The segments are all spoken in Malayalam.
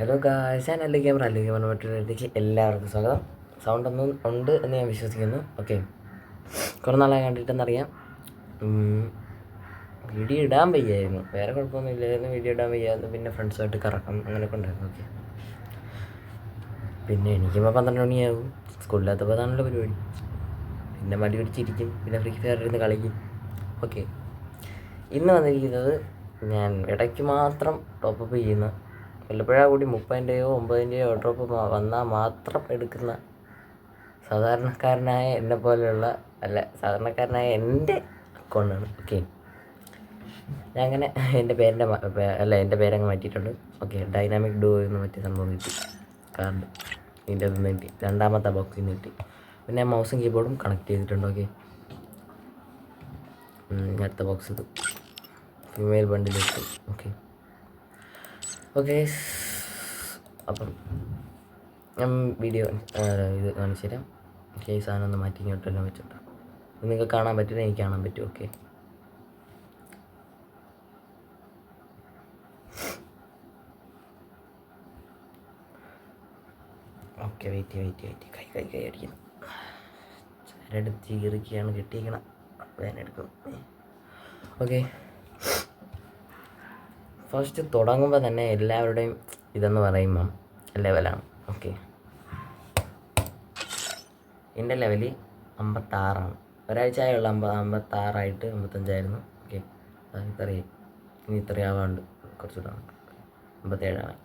ഹലോ ഗായ്സ്, ഞാൻ അല്ലു ക്യാമറ മറ്റൊരിടത്തേക്ക് എല്ലാവർക്കും സ്വാഗതം. സൗണ്ടൊന്നും ഉണ്ട് എന്ന് ഞാൻ വിശ്വസിക്കുന്നു. ഓക്കെ, കുറേ നാളായി കണ്ടിട്ടെന്നറിയാം. വീഡിയോ ഇടാൻ വയ്യായിരുന്നു, വേറെ കുഴപ്പമൊന്നും ഇല്ലായിരുന്നു. വീഡിയോ ഇടാൻ വയ്യായിരുന്നു, പിന്നെ ഫ്രണ്ട്സുമായിട്ട് കറക്കം അങ്ങനെയൊക്കെ ഉണ്ടായിരുന്നു. ഓക്കെ, പിന്നെ എനിക്കിപ്പോൾ 12 മണിയാകും. സ്കൂളില്ലാത്തപ്പോൾ അതാണല്ലോ പരിപാടി. പിന്നെ മടി പിടിച്ചിരിക്കും, പിന്നെ ഫ്രീ ഫയർ ഇരുന്ന് കളിക്കും. ഓക്കെ, ഇന്ന് വന്നിരിക്കുന്നത് ഞാൻ ഇടയ്ക്ക് മാത്രം ടോപ്പപ്പ് ചെയ്യുന്ന, വല്ലപ്പോഴാണ് കൂടി 30-ൻ്റെയോ 50-ൻ്റെയോ ഡ്രോപ്പ് വന്നാൽ മാത്രം എടുക്കുന്ന സാധാരണക്കാരനായ എന്നെ പോലെയുള്ള സാധാരണക്കാരനായ എൻ്റെ അക്കൗണ്ടാണ്. ഓക്കെ, ഞാൻ അങ്ങനെ എൻ്റെ പേരങ്ങ് മാറ്റിയിട്ടുണ്ട്. ഓക്കെ, ഡൈനാമിക് ഡുവോ എന്ന് മറ്റേ സംഭവം കിട്ടി, കാർഡ് ഇതിൻ്റെ നിന്ന് കിട്ടി, രണ്ടാമത്തെ ബോക്സിൽ നിന്ന് കിട്ടി. പിന്നെ മൗസും കീബോർഡും കണക്ട് ചെയ്തിട്ടുണ്ട്. ഓക്കെ, അടുത്ത ബോക്സ് ഇത് ഫീമെയിൽ ബണ്ടിലിട്ട്. ഓക്കെ ഓക്കെ അപ്പം ഞാൻ വീഡിയോ ഇത് കാണിച്ചു തരാം. ഓക്കെ, ഈ സാധനം ഒന്ന് മാറ്റി ഇങ്ങോട്ടെല്ലാം വെച്ചിട്ട് നിങ്ങൾക്ക് കാണാൻ പറ്റില്ല, എനിക്ക് കാണാൻ പറ്റും. ഓക്കെ, ഓക്കെ വെയിറ്റ് കൈ അടിക്കണം. ചരടുത്ത് ചീറിക്കുകയാണ്, കെട്ടിയിരിക്കണം, വേനെടുക്കും. ഓക്കെ, ഫസ്റ്റ് തുടങ്ങുമ്പോൾ തന്നെ എല്ലാവരുടെയും ഇതെന്ന് പറയുമ്പം ലെവലാണ്. ഓക്കെ, എൻ്റെ ലെവല് 56ആണ്. ഒരാഴ്ചയായുള്ള 56 55ആയിരുന്നു. ഓക്കെ, ഇത്രയും ഇനി ഇത്രയാവാണ്ട് കുറച്ചുകൂടെ 57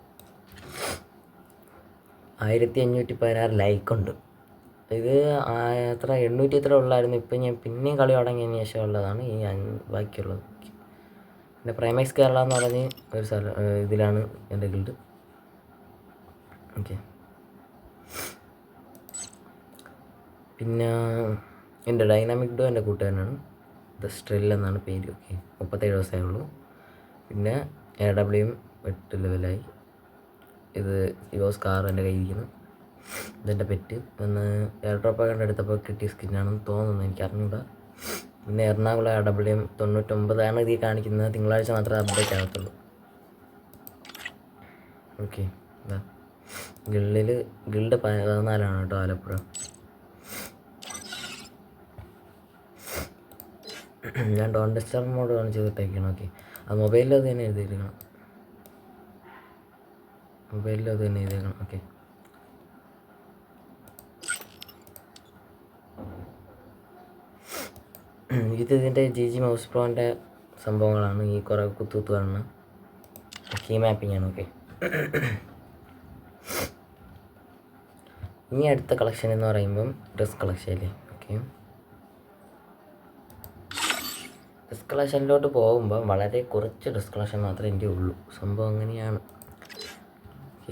1516 ലൈക്കുണ്ട്. ഇത് എത്ര 800 എത്ര ഉള്ളായിരുന്നു. ഇപ്പം ഞാൻ പിന്നെയും കളി തുടങ്ങിയതിന് ശേഷം ഉള്ളതാണ് ഈ ബാക്കിയുള്ളത്. പിന്നെ പ്രൈമാക്സ് കേരള എന്ന് പറഞ്ഞ് ഒരു സ്ഥലം, ഇതിലാണ് എൻ്റെ ഗിൽഡ്. ഓക്കെ, പിന്നെ എൻ്റെ ഡൈനാമിക് ഡോ എൻ്റെ കൂട്ടുകാരനാണ്, ദ സ്ട്രിൽ എന്നാണ് പേര്. ഓക്കെ, 37 ദിവസമേ ഉള്ളൂ. പിന്നെ AW 8 ലെവലായി. ഇത് യോസ് കാർ എൻ്റെ കയ്യിരിക്കുന്നു. ഇതെൻ്റെ പെറ്റ്. ഒന്ന് എയർ ഡ്രോപ്പൊക്കെ കണ്ടെടുത്തപ്പോൾ കിട്ടിയ സ്കിന്നാണെന്ന് തോന്നുന്നു, എനിക്ക് അറിഞ്ഞൂടാ. പിന്നെ എറണാകുളം AW 99 ഇതിൽ കാണിക്കുന്നത്. തിങ്കളാഴ്ച മാത്രമേ അപ്ഡേറ്റ് ആകത്തുള്ളൂ. ഓക്കെ, ഗിൽഡ് 14 കേട്ടോ, ആലപ്പുഴ. ഞാൻ ഡോൺ ഡിസ്റ്റർബ് മോഡ് ഓൺ ചെയ്തിട്ടേക്കാണ്. ഓക്കെ, അത് മൊബൈലിൽ അത് തന്നെ എഴുതിയിരിക്കണം. ഓക്കെ, ഇതിൻ്റെ GG മൗസ് പ്രോൻ്റെ സംഭവങ്ങളാണ്. ഈ കുറേ കുത്തുകുത്ത് കാണുന്ന കീ മാപ്പിംഗ് ആണ്. ഓക്കെ, ഇനി അടുത്ത കളക്ഷൻ എന്ന് പറയുമ്പം ഡ്രസ് കളക്ഷൻ അല്ലേ. ഓക്കെ, ഡ്രസ് കളക്ഷനിലോട്ട് പോകുമ്പോൾ വളരെ കുറച്ച് ഡ്രസ് കളക്ഷൻ മാത്രമേ എൻ്റെ ഉള്ളൂ. സംഭവം അങ്ങനെയാണ്.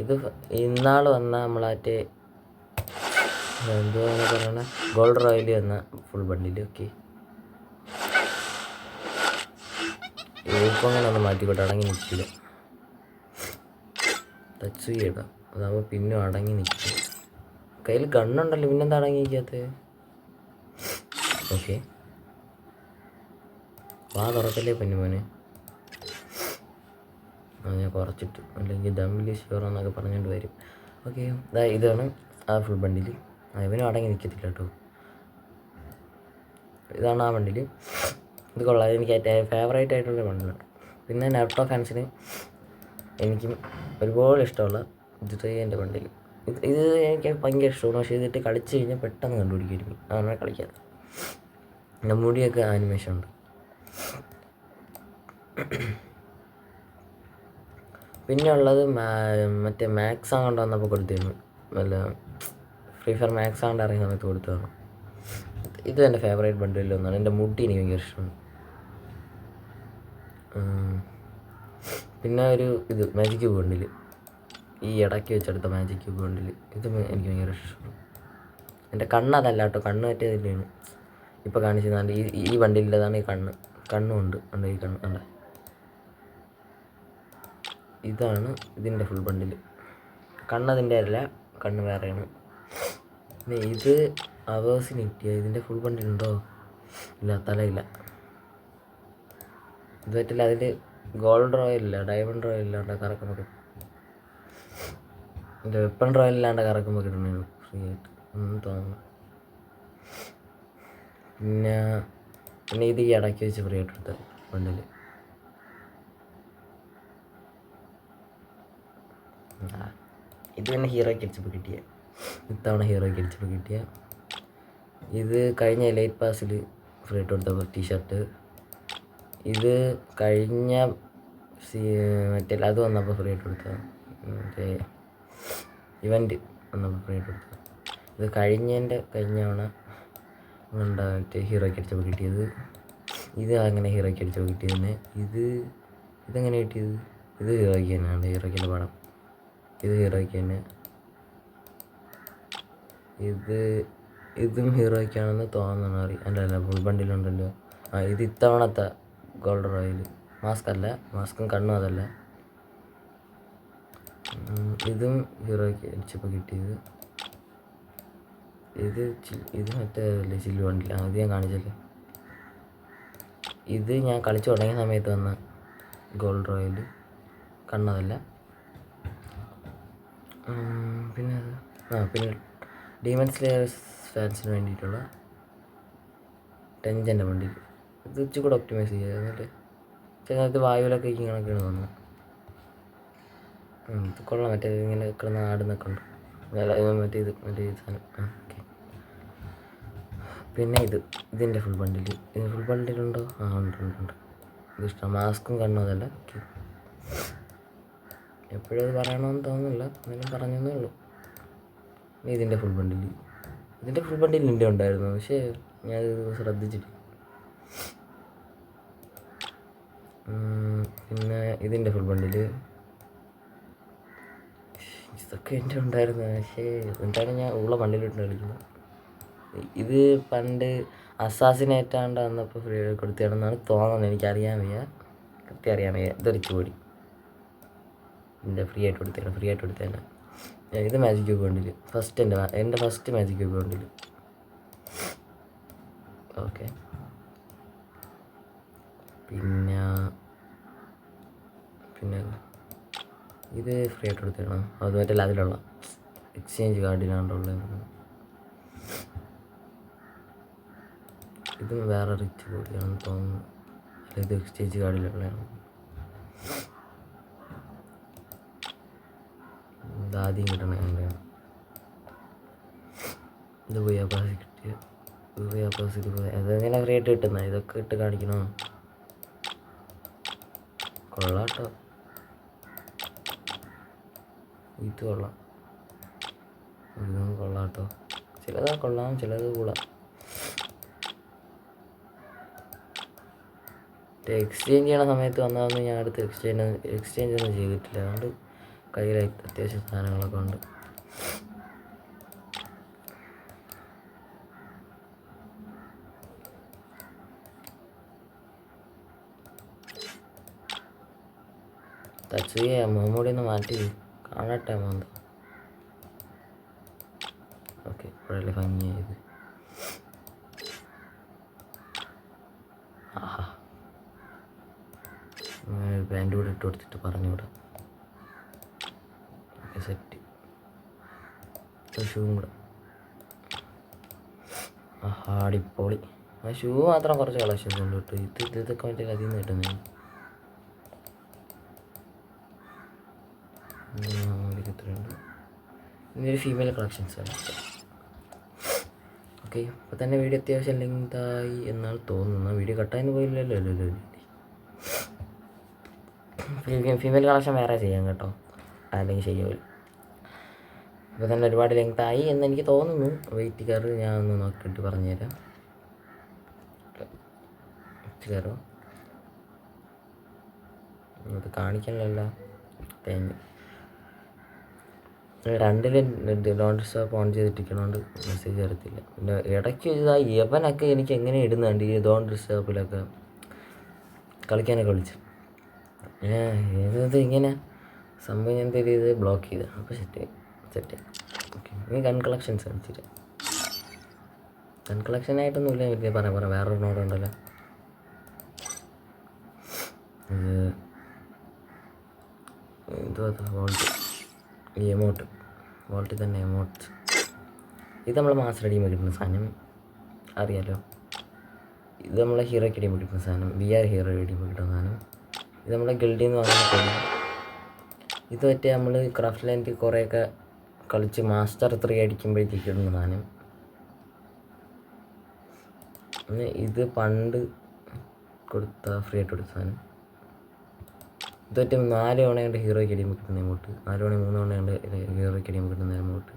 ഇത് ഇന്നാൾ വന്ന നമ്മളാറ്റ് എന്തുവാന്ന് പറയണ ഗോൾഡ് റോയൽ എന്ന ഫുൾ ബണ്ടിൽ. ഓക്കെ, ഇപ്പം അങ്ങനെ ഒന്ന് മാറ്റിക്കോട്ടെ, അടങ്ങി നിൽക്കില്ല. ടച്ച് ചെയ്യണം, അതാകുമ്പോൾ പിന്നെ അടങ്ങി നിൽക്കും. കയ്യിൽ ഗണ്ണുണ്ടല്ലോ, പിന്നെന്താ അടങ്ങിയിരിക്കാത്തത്? ഓക്കെ, വാ തുറക്കല്ലേ പൊന്നുമോനെ. ഞാൻ കുറച്ചിട്ട്, അല്ലെങ്കിൽ ദമ്മിലി ഷുവർ എന്നൊക്കെ പറഞ്ഞുകൊണ്ട് വരും. ഓക്കെ, ഇതാണ് ആ ഫുൾ ബണ്ടിൽ. ഇവനും അടങ്ങി നിൽക്കത്തില്ല കേട്ടോ. ഇതാണ് ആ ബണ്ടിൽ. ഇത് കൊള്ളാം, എനിക്ക് ഏറ്റവും ഫേവറേറ്റ് ആയിട്ടുള്ള ബണ്ടിലാണ്. പിന്നെ നെർട്ടോ ഫാൻസിന് എനിക്കും ഒരുപാട് ഇഷ്ടമുള്ള എൻ്റെ ബണ്ടിൽ. ഇത് എനിക്ക് ഭയങ്കര ഇഷ്ടമാണ്. പക്ഷേ ഇതിട്ട് കളിച്ച് കഴിഞ്ഞാൽ പെട്ടെന്ന് കണ്ടുപിടിക്കും, അതാണ് കളിക്കാറ്. എൻ്റെ മുടിയൊക്കെ ആനിമേഷൻ ഉണ്ട്. പിന്നെ ഉള്ളത് മറ്റേ മാക്സ് ആണ്ട് വന്നപ്പോൾ കൊടുത്തിരുന്നു, വല്ല ഫ്രീ ഫയർ മാക്സ് ആണ്ട് ഇറങ്ങിയ സമയത്ത് കൊടുത്തതാണ്. ഇതും എൻ്റെ ഫേവറേറ്റ് ബണ്ടിൽ ഒന്നാണ്. എൻ്റെ മുടി എനിക്ക് ഭയങ്കര ഇഷ്ടമാണ്. പിന്നെ ഇത് മാജിക് ക്യൂബ് ബണ്ടിൽ, ഈ ഇടയ്ക്ക് വെച്ചെടുത്ത മാജിക് ക്യൂബ് ബണ്ടിൽ, ഇതും എനിക്ക് ഭയങ്കര ഇഷ്ടമാണ്. എൻ്റെ കണ്ണതല്ല കേട്ടോ, കണ്ണ് പറ്റിയതില്ലാണ് ഇപ്പോൾ കാണിച്ചത്. ഈ ബണ്ടിൻ്റെതാണ് ഈ കണ്ണുണ്ട്. ഈ കണ്ണ് കണ്ട, ഇതാണ് ഇതിൻ്റെ ഫുൾ ബണ്ടിൽ. കണ്ണതിൻ്റെ അല്ല, കണ്ണ് വേറെയാണ്. പിന്നെ ഇത് അവേഴ്സിന് കിട്ടിയ ഇതിൻ്റെ ഫുൾ ബണ്ടിലുണ്ടോ? ഇല്ല, തലയില്ല. ഇത് പറ്റില്ല. അതിൽ ഗോൾഡ് റോയലില്ല, ഡയമണ്ട് റോയലില്ല, കറക്കം. എൻ്റെ വെപ്പൺ റോയലില്ലാണ്ട് കറക്കുമ്പോൾ കിട്ടണേ ഫ്രീ ആയിട്ട് തോന്നുന്നു. പിന്നെ ഇത് ഈ ഇടയ്ക്ക് വെച്ച് ഫ്രീ ആയിട്ട് എടുത്ത ബണ്ടിൽ. ഇത് പിന്നെ ഹീറോയ്ക്ക് അടിച്ചപ്പോൾ കിട്ടിയ, ഇത്തവണ ഹീറോയ്ക്ക് അടിച്ചപ്പോൾ കിട്ടിയ. ഇത് കഴിഞ്ഞ ലൈറ്റ് പാസിൽ ഫ്രീ ആയിട്ട് കൊടുത്ത ടീഷർട്ട്. ഇത് കഴിഞ്ഞ മറ്റേ അത് വന്നപ്പോൾ ഫ്രീ ആയിട്ട് കൊടുത്ത മറ്റേ ഇവൻറ്റ് വന്നപ്പോൾ ഫ്രീ ആയിട്ട് കൊടുത്ത. ഇത് കഴിഞ്ഞ തവണ മറ്റേ ഹീറോയ്ക്ക് അടിച്ചപ്പോൾ കിട്ടിയത്. ഇത് അങ്ങനെ ഹീറോയ്ക്ക് അടിച്ചപ്പോൾ കിട്ടിയതിന്. ഇതെങ്ങനെ കിട്ടിയത്? ഇത് ഹീറോയ്ക്ക് തന്നെയാണ്, ഹീറോയ്ക്കിൻ്റെ പടം. ഇത് ഹീറോയ്ക്ക് തന്നെ. ഇതും ഹീറോയ്ക്കാണെന്ന് തോന്നുന്നു. അല്ല ഫുൾ ബണ്ടിലുണ്ടല്ലോ. ഇത് ഇത്തവണത്തെ ഗോൾഡ് റോയൽ മാസ്ക് അല്ല, മാസ്കും കണ്ണും അതല്ല. ഇതും ഹീറോയ്ക്ക് അടിച്ചപ്പോൾ കിട്ടിയത്. ഇത് മറ്റേ ചില്ലു ബണ്ടില്ല, അത് ഞാൻ കാണിച്ചല്ലേ. ഇത് ഞാൻ കളിച്ചു തുടങ്ങിയ സമയത്ത് വന്ന ഗോൾഡ് റോയൽ, കണ്ണതല്ല. പിന്നെ ഡീമൺ സ്ലേയേഴ്സ് ഫാൻസിന് വേണ്ടിയിട്ടുള്ള ടെഞ്ചൻ്റെ വണ്ടി. ഇത് ഇച്ചിരി കൂടെ ഒപ്റ്റിമൈസ് ചെയ്യുക എന്നിട്ട് ചിലത് വായുവിലൊക്കെ ഇങ്ങനെയൊക്കെയാണ് തോന്നുന്നത്. ഇത് കൊള്ളാം. മറ്റേ ഇങ്ങനെ കിടന്ന് ആടുന്നൊക്കെ ഉണ്ട്. മറ്റേ സാധനം. ഓക്കെ. പിന്നെ ഇതിൻ്റെ ഫുൾ ബണ്ടിൽ. ഇത് ഫുൾ ബണ്ടിലുണ്ടോ? ഉണ്ട്. ഇത് ഇഷ്ടം. മാസ്കും കണ്ണും അതല്ല. ഓക്കെ. എപ്പോഴും അത് പറയണമെന്ന് തോന്നുന്നില്ല, എന്നാലും പറഞ്ഞതേ ഉള്ളൂ. ഇതിൻ്റെ ഫുൾ ബണ്ടിൽ. ഇതിൻ്റെ ഫുൾ ബണ്ടിൽ എൻ്റെ ഉണ്ടായിരുന്നു, പക്ഷേ ഞാനത് ശ്രദ്ധിച്ചിട്ടില്ല. പിന്നെ ഇതിൻ്റെ ഫുൾ ബണ്ടിൽ ഇതൊക്കെ എൻ്റെ ഉണ്ടായിരുന്നു, പക്ഷേ എന്താണ് ഞാൻ ഉള്ള ബണ്ടിലിട്ട് കളിക്കുന്നത്. ഇത് പണ്ട് അസാസിനേറ്റാണ്ട് വന്നപ്പോൾ ഫ്രീ കൊടുത്തിയാണെന്നാണ് തോന്നുന്നത്. എനിക്കറിയാൻ വയ്യ, കൃത്യം അറിയാൻ വയ്യ. ഇതൊരിച്ചു കൂടി എൻ്റെ ഫ്രീ ആയിട്ട് കൊടുത്തതാണ്. ഇത് മാജിക് ക്യൂബ് ബണ്ടിൽ. എൻ്റെ ഫസ്റ്റ് മാജിക് ക്യൂബ് ബണ്ടിൽ. ഓക്കെ. പിന്നെ ഇത് ഫ്രീ ആയിട്ട് കൊടുത്തതാണ്. അത് മറ്റേ അതിലുള്ള എക്സ്ചേഞ്ച് കാർഡിലാണ്ടുള്ളത്. ഇതും വേറെ റിച്ച് കൂടിയാണെന്ന് തോന്നുന്നു. ഇത് എക്സ്ചേഞ്ച് കാർഡിലുള്ളതാണ്. ഇതാദ്യം കിട്ടണ ഇത് പോയി അപ്പാസ് കിട്ടിയ. അതെങ്ങനെ ഫ്രീ ആയിട്ട് കിട്ടുന്ന? ഇതൊക്കെ ഇട്ട് കാണിക്കണോ? കൊള്ളാട്ടോ, ഇത് കൊള്ളാം. ഇതും കൊള്ളാട്ടോ. ചിലത് കൊള്ളാം, ചിലത് കൊള്ളാം. എക്സ്ചേഞ്ച് ചെയ്യണ സമയത്ത് വന്നതൊന്നും ഞാൻ അടുത്ത് എക്സ്ചേഞ്ച് ഒന്നും ചെയ്തിട്ടില്ല. അതുകൊണ്ട് കയ്യിൽ അത്യാവശ്യം സാധനങ്ങളൊക്കെ ഉണ്ട്. ടച്ച് ചെയ്യാം, മുഖംമൂടി ഒന്ന് മാറ്റി കാണട്ടെ മോന്ത. ഓക്കെ, ഇപ്പോഴല്ലേ ഭംഗിയായത്. ആഹാ, പാൻറ് കൂടെ ഇട്ട് കൊടുത്തിട്ട് പറഞ്ഞുകൂടാ. Okay, set. ഷൂവും കൂടെ. ആഹാ, അടിപൊളി. ആ ഷൂ മാത്രം കുറച്ച് കളക്ഷൻസ് ഉണ്ട് കേട്ടോ. ഇതൊക്കെ മറ്റേ അതിൽ നിന്ന് കിട്ടുന്നു. ഇതൊരു ഫീമെയിൽ കളക്ഷൻസ് ആണ്. ഓക്കെ, അപ്പോൾ തന്നെ വീഡിയോ അത്യാവശ്യം ലെങ്തായി എന്നാണ് തോന്നുന്നത്. വീഡിയോ കട്ടായെന്ന് പോയില്ലല്ലോ. ഫീമെയിൽ കളക്ഷൻ വേറെ ചെയ്യാം കേട്ടോ, അല്ലെങ്കിൽ ശരിയാവില്ല. ഇപ്പോൾ തന്നെ ഒരുപാട് ലെങ്തായി എന്ന് എനിക്ക് തോന്നുന്നു. വെയിറ്റ് കയറി ഞാൻ ഒന്ന് നോക്കിയിട്ട് പറഞ്ഞുതരാം. കയറോ അത് കാണിക്കണമല്ലോ. തേങ്ങ രണ്ടിലും ലോണ്ടറി സ്റ്റോപ്പ് ഓൺ ചെയ്തിട്ടിരിക്കണോണ്ട് മെസ്സേജ് വരത്തില്ല. പിന്നെ ഇടയ്ക്ക് യവനൊക്കെ എനിക്ക് എങ്ങനെ ഇടുന്നുണ്ട് ഈ ലോണ്ടറി സ്റ്റോപ്പിലൊക്കെ കളിക്കാനൊക്കെ വിളിച്ചു. ഏത് ഇങ്ങനെ സംഭവം ഞാൻ ഇത് ബ്ലോക്ക് ചെയ്ത. അപ്പോൾ സെറ്റ്. ഓക്കെ, ഇനി ഗൺ കളക്ഷൻസ് കാണിച്ചിട്ട്. ഗൺ കളക്ഷനായിട്ടൊന്നുമില്ല. എനിക്ക് പറയാം വേറൊരു നോടുണ്ടല്ലോ. ഇത് വോൾട്ട് എമൗണ്ട് വോൾട്ടിൽ തന്നെ എമോട്ട്. ഇത് നമ്മൾ മാസ്റ്റർ അടിയുമ്പോൾ കിട്ടുന്ന സാധനം അറിയാലോ. ഇത് നമ്മളെ ഹീറോ അടിയുമ്പോൾ കിട്ടുന്ന സാധനം, VR ഹീറോ അടിയുമ്പോൾ കിട്ടുന്ന സാധനം. ഇത് നമ്മളെ ഗിൽഡിൽ നിന്ന് വാങ്ങുന്ന കൊടി. ഇത് മറ്റേ നമ്മൾ ക്രാഫ്റ്റ് ലാൻഡ് കുറേയൊക്കെ കളിച്ച് മാസ്റ്റർ 3 അടിക്കുമ്പോഴത്തേക്ക് ഇടുന്ന സാധനം. പിന്നെ ഇത് പണ്ട് ഫ്രീ ആയിട്ട് കൊടുത്ത സാധനം. ഇത് മറ്റേ 4 തവണ കൊണ്ട് ഹീറോയ്ക്ക് അടിയുമ്പോൾ കിട്ടുന്ന എമൗണ്ട്, 4 തവണ 3 തവണ കൊണ്ട് ഹീറോയ്ക്ക് അടിയുമ്പോൾ കിട്ടുന്ന എമൗണ്ട്.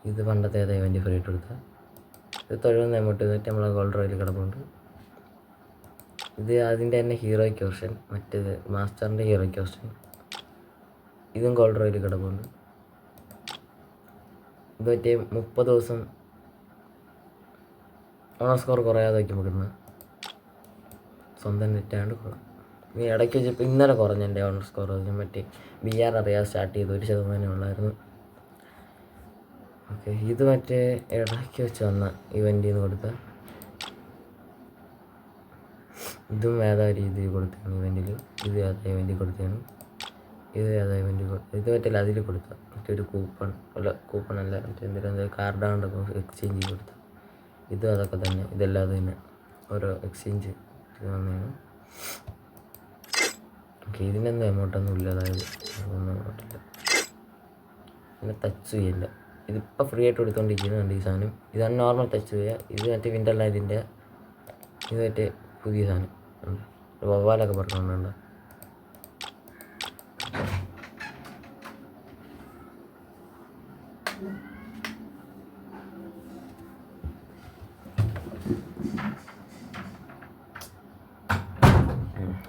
ഇത് പണ്ടത്തെ ഇവൻ്റ് ഫ്രീ ആയിട്ട് കൊടുത്ത. ഇത് 90 എമൗണ്ട്. ഇത് മറ്റേ നമ്മളെ ഗോൾഡ് റോയിൽ കിടപ്പുണ്ട്. ഇത് അതിൻ്റെ തന്നെ ഹീറോയ്ക്ക് വെർഷൻ, മറ്റേത് മാസ്റ്ററിൻ്റെ ഹീറോയ്ക്ക് വെർഷൻ. ഇതും ഗോൾഡ് റോയിൽ കിടപ്പുണ്ട്. ഇത് മറ്റേ 30 ദിവസം ഓണർ സ്കോർ കുറയാതെ വയ്ക്കുമ്പോൾ കിട്ടുന്ന സ്വന്തം നെറ്റാണ്ട് കൊള്ളാം. നീ ഇടയ്ക്ക് വെച്ചപ്പോൾ ഇന്നലെ കുറഞ്ഞ എൻ്റെ ഓണർ സ്കോർ. ഞാൻ മറ്റേ VR അറിയാതെ സ്റ്റാർട്ട് ചെയ്ത് 1% ഉള്ളായിരുന്നു. ഓക്കെ, ഇത് മറ്റേ ഇടയ്ക്ക് വെച്ച് വന്ന ഇവൻ്റിൽ നിന്ന് കൊടുത്ത. ഇതും ഏതാ രീതിയിൽ കൊടുത്തതാണ് ഇവൻ്റിൽ. ഇത് ഏതാ ഇവൻ്റിൽ കൊടുത്തതാണ്. ഇത് ഏതാ ഇവൻ്റിൽ ഇത് മറ്റേ അതിൽ കൊടുത്ത മറ്റൊരു കൂപ്പൺ അല്ല മറ്റേ എന്തെങ്കിലും കാർഡാണ്ടൊക്കെ എക്സ്ചേഞ്ച് ചെയ്ത് കൊടുത്ത. ഇതും അതൊക്കെ തന്നെ. ഇതല്ലാതെ തന്നെ ഓരോ എക്സ്ചേഞ്ച് വന്നതാണ്. ഓക്കെ, ഇതിനൊന്നും എമൗണ്ടൊന്നും ഇല്ല. അതായത് ഒന്നും എമൗണ്ടില്ല. പിന്നെ ടച്ച് ചെയ്യില്ല. ഇതിപ്പോൾ ഫ്രീ ആയിട്ട് കൊടുത്തുകൊണ്ടിരിക്കുന്നുണ്ട് ഈ സാധനം. ഇതാണ് നോർമൽ ടച്ച് ചെയ്യുക. ഇത് മറ്റേ വിൻ്റർലാൻഡിൻ്റെ, ഇത് മറ്റേ പുതിയ സാധനം വവ്വാലൊക്കെ പറഞ്ഞുകൊണ്ടുണ്ട്.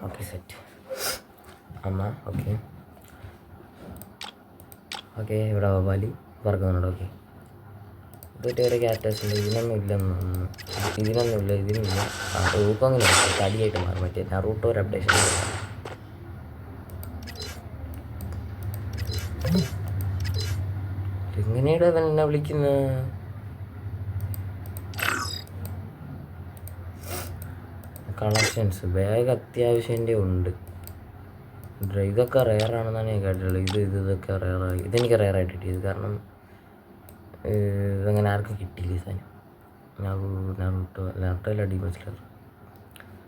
ഓക്കെ, സെറ്റ് അമ്മ. ഓക്കെ ഓക്കെ, ഇവിടെ വവ്വാലി പറക്കുന്നുണ്ട്. ഓക്കെ, ഇതൊക്കെ ഒരു ക്യാരക്ടേഴ്സ് ഉണ്ട്. ഇതിനൊന്നും ഇല്ല. ഇതിനില്ല. ഊക്കങ്ങനെ തടിയായിട്ട് മാറും. മറ്റേ നറൂട്ടോ ഒരു അപ്ഡേഷൻ. എങ്ങനെയാണ് അവൻ എന്നെ വിളിക്കുന്നത്? കളക്ഷൻസ് ബാഗ് അത്യാവശ്യം എൻ്റെ ഉണ്ട്. ഇതൊക്കെ റെയറാണെന്നാണ് ഞാൻ കേട്ടിട്ടുള്ളത്. ഇതൊക്കെ റെയറായി. ഇതെനിക്ക് റെയറായിട്ട് കിട്ടിയത്. കാരണം ഇതങ്ങനെ ആർക്കും കിട്ടിയില്ല ഈ സാധനം. നറൂട്ടോയിൽ അടിപൊളിച്ചില്ല.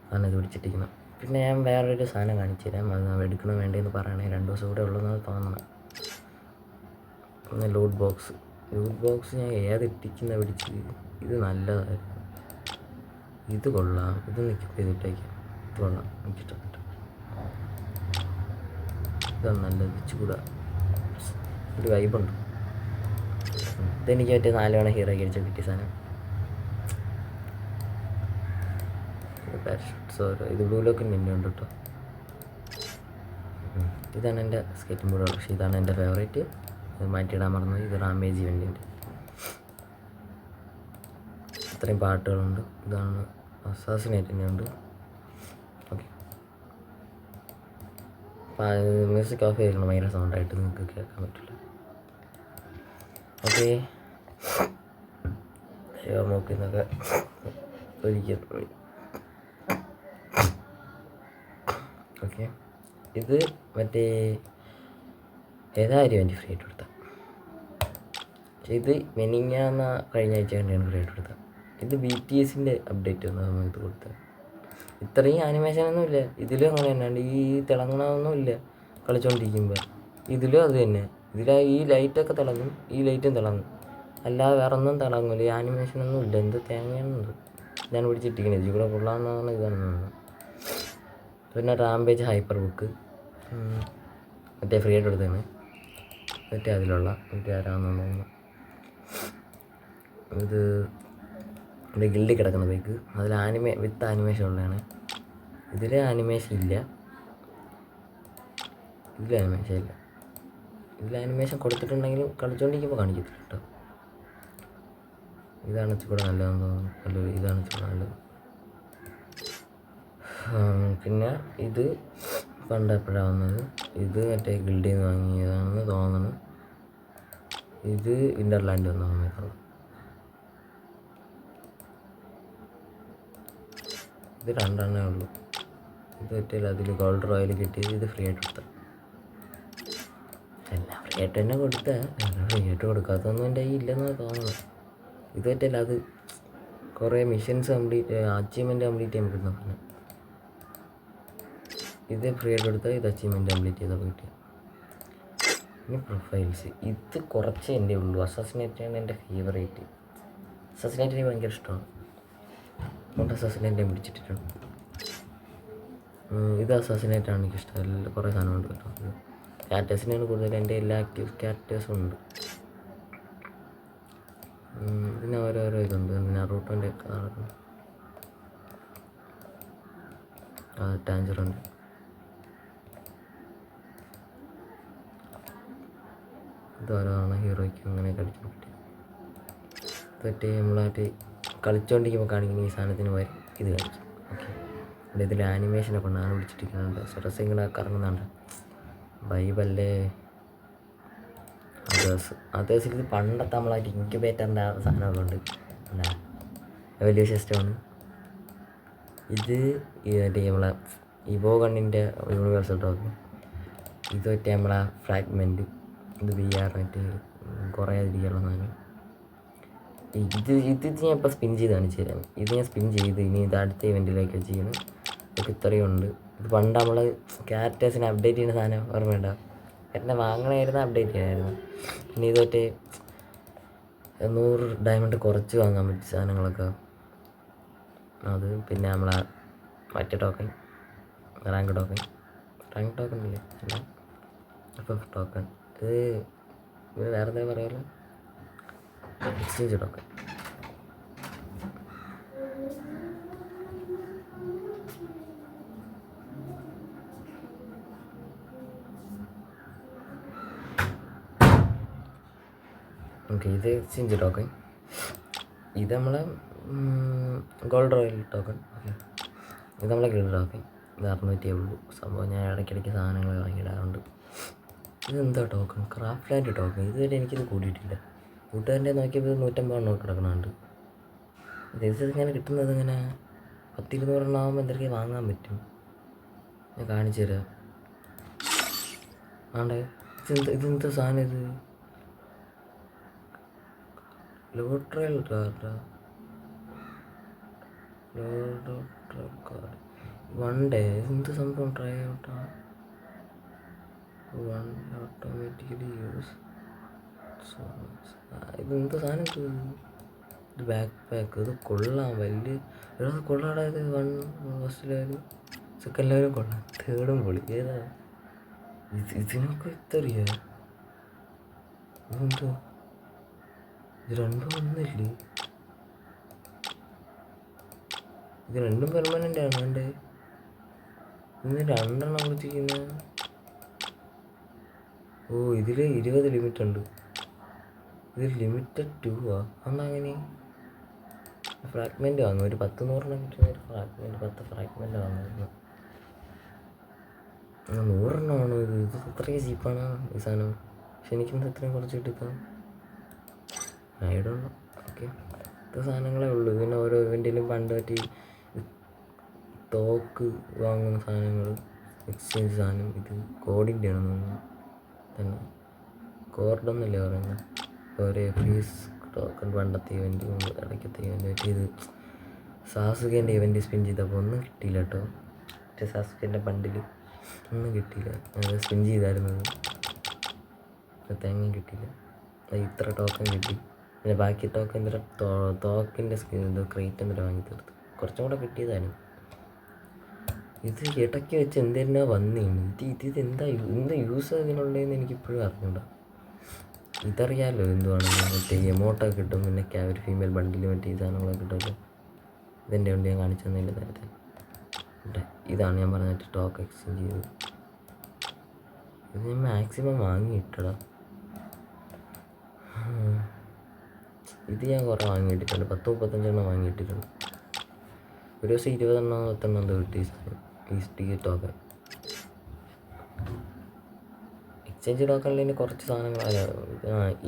അതാണ് ഇത് പിടിച്ചിട്ടിരിക്കുന്നത്. പിന്നെ ഞാൻ വേറൊരു സാധനം കാണിച്ചു തരാം. അത് എടുക്കണം വേണ്ടതെന്ന് പറയണേ. 2 ദിവസം കൂടെ ഉള്ളതെന്ന് തോന്നണം. പിന്നെ ലൂട്ട് ബോക്സ് ഞാൻ ഏതിട്ടിക്കുന്ന പിടിച്ച്. ഇത് നല്ലതായിരുന്നു. ഇത് കൊള്ളാം. ഇത് നിൽക്കുമ്പോൾ ഇതിട്ടേക്കാം. ഇത് കൊള്ളാം, എനിക്കിഷ്ടപ്പെട്ടു. ഇതാണ് നല്ലത്. ഇച്ചുകൂടെ ഒരു വൈബുണ്ട്. ഇതെനിക്ക് പറ്റിയ 4 തവണ ഹീറോ അടിച്ച് കിട്ടിയ സാധനം. ഇത് ബ്ലൂ ലോക്കിന് തന്നെ ഉണ്ട് കേട്ടോ. ഇതാണ് എൻ്റെ സ്കേറ്റിംഗ് ബോർഡ്. പക്ഷേ ഇതാണ് എൻ്റെ ഫേവറേറ്റ്. ഇത് മാറ്റിയിടാൻ മറന്നത്. ഇത് റാമേജ് ഇവൻ്റിൻ്റെ. ഇത്രയും പാട്ടുകളുണ്ട്. ഇതാണ് അസാസിനേറ്റിൻ്റെ ഉണ്ട്. ഓക്കെ, മ്യൂസിക് ഓഫ് ചെയ്തിരിക്കണം. ഭയങ്കര സൗണ്ടായിട്ട് നിങ്ങൾക്ക് കേൾക്കാൻ പറ്റില്ല. ഓക്കെ, നോക്കുന്നൊക്കെ ഒരിക്കൽ. ഓക്കെ, ഇത് മറ്റേ ഏതായാലും എൻ്റെ ഫ്രീ ആയിട്ട് കൊടുത്ത. പക്ഷേ ഇത് മെനിങ്ങാന്ന കഴിഞ്ഞ ആഴ്ച തന്നെയാണ് ഫ്രീ ആയിട്ട് കൊടുത്തത്. ഇത് BTSൻ്റെ അപ്ഡേറ്റ് വന്ന സമയത്ത് കൊടുത്തത്. ഇത്രയും ആനിമേഷനൊന്നും ഇല്ല. ഇതിലും അങ്ങനെ തന്നെയാണ്. ഈ തിളങ്ങണമൊന്നും ഇല്ല കളിച്ചുകൊണ്ടിരിക്കുമ്പോൾ. ഇതിലും അത് തന്നെ. ഈ ലൈറ്റൊക്കെ തിളങ്ങും, ഈ ലൈറ്റും തിളങ്ങും. അല്ലാതെ വേറെ ഒന്നും തിളങ്ങില്ല. ഈ ആനിമേഷനൊന്നും ഇല്ല. എന്ത് തേങ്ങയാണെന്നത് ഞാൻ പിടിച്ചിട്ടിരിക്കുന്നത്. ഇതിൽ കൂടെ കൊള്ളാമെന്നാണ് ഇതാണ്. പിന്നെ റാംപേജ് ഹൈപ്പർ ബുക്ക് മറ്റേ ഫ്രീ ആയിട്ട് എടുത്തതാണ്. മറ്റേ അതിലുള്ള മറ്റേ ആരാണെന്ന് തോന്നുന്നു. ഇത് എൻ്റെ ഗിൽഡിൽ കിടക്കുന്ന ബൈക്ക്. അതിൽ വിത്ത് ആനിമേഷൻ ഉള്ളതാണ്. ഇതിൽ ആനിമേഷൻ ഇല്ല. ഇതിൽ ആനിമേഷൻ കൊടുത്തിട്ടുണ്ടെങ്കിലും കളിച്ചുകൊണ്ടിരിക്കുമ്പോൾ കാണിക്കത്തില്ല കേട്ടോ. ഇതാണ് ഇച്ചിരി നല്ലതെന്ന് തോന്നുന്നു. നല്ലൊരു ഇതാണ് ഇച്ചിരി നല്ലത്. പിന്നെ ഇത് പണ്ട് എപ്പോഴാണ് വന്നത്? ഇത് മറ്റേ ഗിൽഡിൽ നിന്ന് വാങ്ങിയതാണെന്ന് തോന്നുന്നു. ഇത് വിൻ്റർലാൻഡ് വന്ന സമയത്തുള്ള. ഇത് 2 എണ്ണേ ഉള്ളൂ. ഇത് പറ്റില്ല. അതിൽ ഗോൾഡ് റോയൽ കിട്ടിയത്. ഇത് ഫ്രീ ആയിട്ട് കൊടുത്ത. എല്ലാം ഫ്രീ. ഏട്ടനെ കൊടുത്ത ഏട്ട് കൊടുക്കാത്തൊന്നും എൻ്റെ കയ്യിൽ ഇല്ലെന്നാണ് തോന്നുന്നത്. ഇത് പറ്റില്ല, അത് കുറേ മിഷൻസ് അച്ചീവ്മെൻറ്റ് കംപ്ലീറ്റ് ചെയ്യാൻ പറ്റുന്ന. ഇത് ഫ്രീ ആയിട്ട് കൊടുത്താൽ ഇത് അച്ചീവ്മെൻറ്റ് കംപ്ലീറ്റ് ചെയ്താൽ കിട്ടിയ. ഇനി പ്രൊഫൈൽസ്, ഇത് കുറച്ച് എൻ്റെ ഉള്ളൂ. അസാസിനേറ്റാണ് എൻ്റെ ഫേവറേറ്റ്. അസാസിനേറ്റ് എനിക്ക് ഭയങ്കര ഇഷ്ടമാണ്. അതുകൊണ്ട് അസാസിനേറ്റ് ഞാൻ പിടിച്ചിട്ടിട്ടുണ്ട്. ഇത് അസാസിനേറ്റാണ് എനിക്കിഷ്ടം. എല്ലാം കുറേ സാധനമുണ്ട് കേട്ടോ. ക്യാരക്ടേഴ്സിനാണ് കൂടുതൽ. എൻ്റെ എല്ലാ ആക്റ്റീവ് ക്യാരക്ടേഴ്സും ഉണ്ട്. ഇതിന് ഓരോരോ ഇതുണ്ട്. നറൂട്ടോൻ്റെ ഒക്കെ നടക്കുന്നു. ടാഞ്ചറുണ്ട്. ഇത് ഓരോന്നാണ് ഹീറോയ്ക്ക് അങ്ങനെ കളിക്കാൻ പറ്റും. ഇതൊക്കെ നമ്മളായിട്ട് കളിച്ചുകൊണ്ടിരിക്കുമ്പോൾ കാണിക്കുന്ന ഈ സാധനത്തിന് വരും ഇത് കളിക്കും. ഓക്കെ, ഇവിടെ ഇതിൽ ആനിമേഷനൊക്കെ ഉണ്ട്. ആണ് പിടിച്ചിട്ടിരിക്കുന്നുണ്ട്. ഡ്രസ്സിങ്ങനെ കറങ്ങുന്നുണ്ട്. ബൈബല്ലേ അതേഴ്സിൽ ഇത് പണ്ടത്തെ നമ്മളായിട്ട് ഇൻക്യുബേറ്ററിൻ്റെ സാധനമൊക്കെ ഉണ്ട്. എന്താ വലിയ സിസ്റ്റമാണ് ഇത്. മറ്റേ നമ്മളെ ഇവോ കണ്ണിൻ്റെ യൂണിവേഴ്സൽ ടോക്കൺ. ഇത് പറ്റിയ നമ്മളെ ഫ്രാഗ്മെൻറ്റ്. ഇത് VR മറ്റേ കുറേ രീതിയുള്ള സാധനം. ഇത് ഞാൻ ഇപ്പോൾ സ്പിൻ ചെയ്ത് കാണിച്ചു തരാം. ഇത് ഞാൻ സ്പിൻ ചെയ്ത് ഇനി ഇത് അടുത്ത ഇവൻറ്റിലേക്ക് ചെയ്യണം. ഇതൊക്കെ ഇത്രയും ഉണ്ട്. ഇത് പണ്ട് നമ്മൾ ക്യാരക്ടേഴ്സിനെ അപ്ഡേറ്റ് ചെയ്യുന്ന സാധനം ഓർമ്മയുണ്ടോ? എന്നെ വാങ്ങണമായിരുന്നു, അപ്ഡേറ്റ് ചെയ്യാനായിരുന്നു. പിന്നെ ഇത് മറ്റേ 100 ഡയമണ്ട് കുറച്ച് വാങ്ങാൻ പറ്റിയ സാധനങ്ങളൊക്കെ അത്. പിന്നെ നമ്മളെ മറ്റേ ടോക്കൺ, റാങ്ക് ടോക്കൺ ഇല്ലേ, അല്ല FF ടോക്കൺ. ഇത് വേറെ എന്തെങ്കിലും പറയാമല്ലോ, എക്സ്ചേഞ്ച് ടോക്കൺ. ഓക്കെ, ഇത് എക്സ്ചേഞ്ച് ടോക്കൺ. ഇത് നമ്മളെ ഗോൾഡ് റോയൽ ടോക്കൺ. ഓക്കെ, ഇത് നമ്മളെ ഗിൽഡ് ടോക്കൺ. ഇത് 600 ഉള്ളൂ. സംഭവം ഞാൻ ഇടയ്ക്കിടയ്ക്ക് സാധനങ്ങൾ വാങ്ങിയിടാറുണ്ട്. ഇതെന്താ ടോക്കൺ? Craft land token. ഇതുവരെ എനിക്കിത് കൂടിയിട്ടില്ല. കൂട്ടുകാരൻ്റെ നോക്കിയപ്പോൾ 150 നോട്ട് കിടക്കണുണ്ട്. ഇത് ഇങ്ങനെ കിട്ടുന്നത് ഇങ്ങനെ 10-200 ആകുമ്പോൾ എന്തൊക്കെ വാങ്ങാൻ പറ്റും. ഞാൻ കാണിച്ചു തരാം. ആണ്ടേ, ഇതെന്താ സാധനം? ഇത് ലോട്രൽ കാർഡാ? Card 1 day. എന്ത് സംഭവം? ട്രൈ ഔട്ടാ. 1 automatically use. ഇതെന്ത് സാധനം? ഇത് ബാക്ക് പാക്ക്. ഇത് കൊള്ളാം. വലിയ കൊള്ളാടാ. ഇത് 1 ഫസ്റ്റ് ലെവലും 2nd ലെവലും കൊള്ളാം. 3rd പൊളി. ഏതാ ഇതിനൊക്കെ ഇത്രയാ? ഇതെന്തോ ഇത് രണ്ടും ഒന്നില്ലേ? ഇത് രണ്ടും പെർമനൻ്റ് ആണ്. എൻ്റെ ഇന്ന് 2 കൊടുത്തിരിക്കുന്ന. ഓ, ഇതിൽ 20 ലിമിറ്റ് ഉണ്ട്. ഇത് ലിമിറ്റഡ് 2 അന്ന് അങ്ങനെ ഫ്രാഗ്മെൻറ്റ് വാങ്ങും. ഒരു 10-100 കിട്ടുന്ന ഒരു ഫ്രാഗ്മെൻറ്റ്, 10 ഫ്രാഗ്മെൻറ്റ് വാങ്ങുമായിരുന്നു. 100 ഇത് അത്രയും ചീപ്പാണ് ഈ സാധനം. പക്ഷെ എനിക്കെന്താ ഇത്രയും കുറച്ച് കിട്ടിക്കാം? ഐഡോണ്ട്. ഓക്കെ, ഇത്ര സാധനങ്ങളേ ഉള്ളൂ. പിന്നെ ഓരോ ഇവൻറ്റിലും പണ്ട് പറ്റി തോക്ക് വാങ്ങുന്ന സാധനങ്ങൾ, എക്സ്ചേഞ്ച് സാധനം. ഇത് കോഡിൻ്റെ ആണെന്ന് തന്നെ. കോർഡൊന്നുമില്ലേ പറയുന്നത്? ഓരോ ഫ്രീസ് ടോക്കൺ പണ്ടത്തെ ഇവൻറ്റ്, ഇടയ്ക്കത്തെ ഇവൻറ്റ് പറ്റി. ഇത് സാസുകേൻ്റെ ഇവൻറ്റ് സ്പിൻ ചെയ്തപ്പോൾ ഒന്നും കിട്ടിയില്ല കേട്ടോ. മറ്റേ സാസുകേൻ്റെ ബണ്ടിൽ ഒന്നും കിട്ടിയില്ല. അത് സ്പിൻ ചെയ്തായിരുന്നത്, തേങ്ങ കിട്ടിയില്ല. ഇത്ര ടോക്കൺ കിട്ടി. പിന്നെ ബാക്കി ടോക്കൺ തോക്കിൻ്റെ ക്രേറ്റ് എന്തിനാ വാങ്ങി തീർത്ത്. കുറച്ചും കൂടെ കിട്ടിയതായിരുന്നു. ഇത് ഇടയ്ക്ക് വെച്ച് എന്തെന്നാ വന്നേന്ന്. ഇതെന്താ യൂസ് ഇതിനുള്ളതെന്ന് എനിക്കിപ്പോഴും അറിഞ്ഞൂടാ. ഇതറിയാമല്ലോ എന്തുവാണെന്ന്. മറ്റേ എമൗണ്ടൊക്കെ കിട്ടും. പിന്നെ ഒരു ഫീമെയിൽ ബണ്ടിൽ മറ്റേ ഈ സാധനങ്ങളൊക്കെ കിട്ടുമല്ലോ. ഇതെൻ്റെ ഉണ്ട്, ഞാൻ കാണിച്ചു തന്നില്ല നേരത്തെ. ഇതാണ് ഞാൻ പറഞ്ഞിട്ട് ടോക്ക് എക്സ്ചേഞ്ച് ചെയ്തത്. ഇത് ഞാൻ മാക്സിമം വാങ്ങിയിട്ടടാ. ഇത് ഞാൻ കുറേ വാങ്ങിയിട്ടിട്ടുണ്ട്. 10-35 വാങ്ങിയിട്ടിട്ടുണ്ട്. ഒരു ദിവസം 20-10 എന്തോ കിട്ടി ഈ ടോക്കൺ. എക്സ്ചേഞ്ച് ടോക്കണിൽ എനിക്ക് കുറച്ച് സാധനങ്ങൾ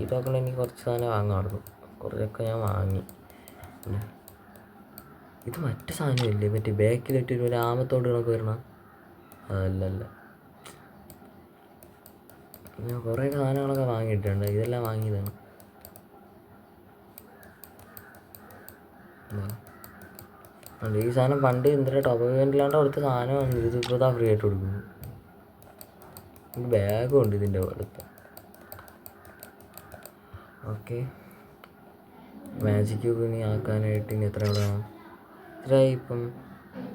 ഈ ടോക്കണിൽ എനിക്ക് കുറച്ച് സാധനം വാങ്ങാമായിരുന്നു. കുറച്ചൊക്കെ ഞാൻ വാങ്ങി. ഇത് മറ്റു സാധനമില്ലേ, മറ്റേ ബാക്കിലിട്ട് ഒരു ആമത്തോട് കണക്ക് വരണം? അതല്ല. ഞാൻ കുറേ സാധനങ്ങളൊക്കെ വാങ്ങിയിട്ടുണ്ട്. ഇതെല്ലാം വാങ്ങിയതാണ്. ഈ സാധനം പണ്ട് എന്തിനാ ടോപ്പ് ഇവൻ്റിലാണ്ട് കൊടുത്ത സാധനമാണ്. ഇതിപ്പോൾ ഇതാ ഫ്രീ ആയിട്ട് കൊടുക്കുന്നു. ബാഗും ഉണ്ട് ഇതിൻ്റെ അടുത്ത്. ഓക്കെ, മാജിക് ക്യൂബ് ഇനി ആക്കാനായിട്ട് ഇനി എത്ര വേണം? എത്രയായി ഇപ്പം?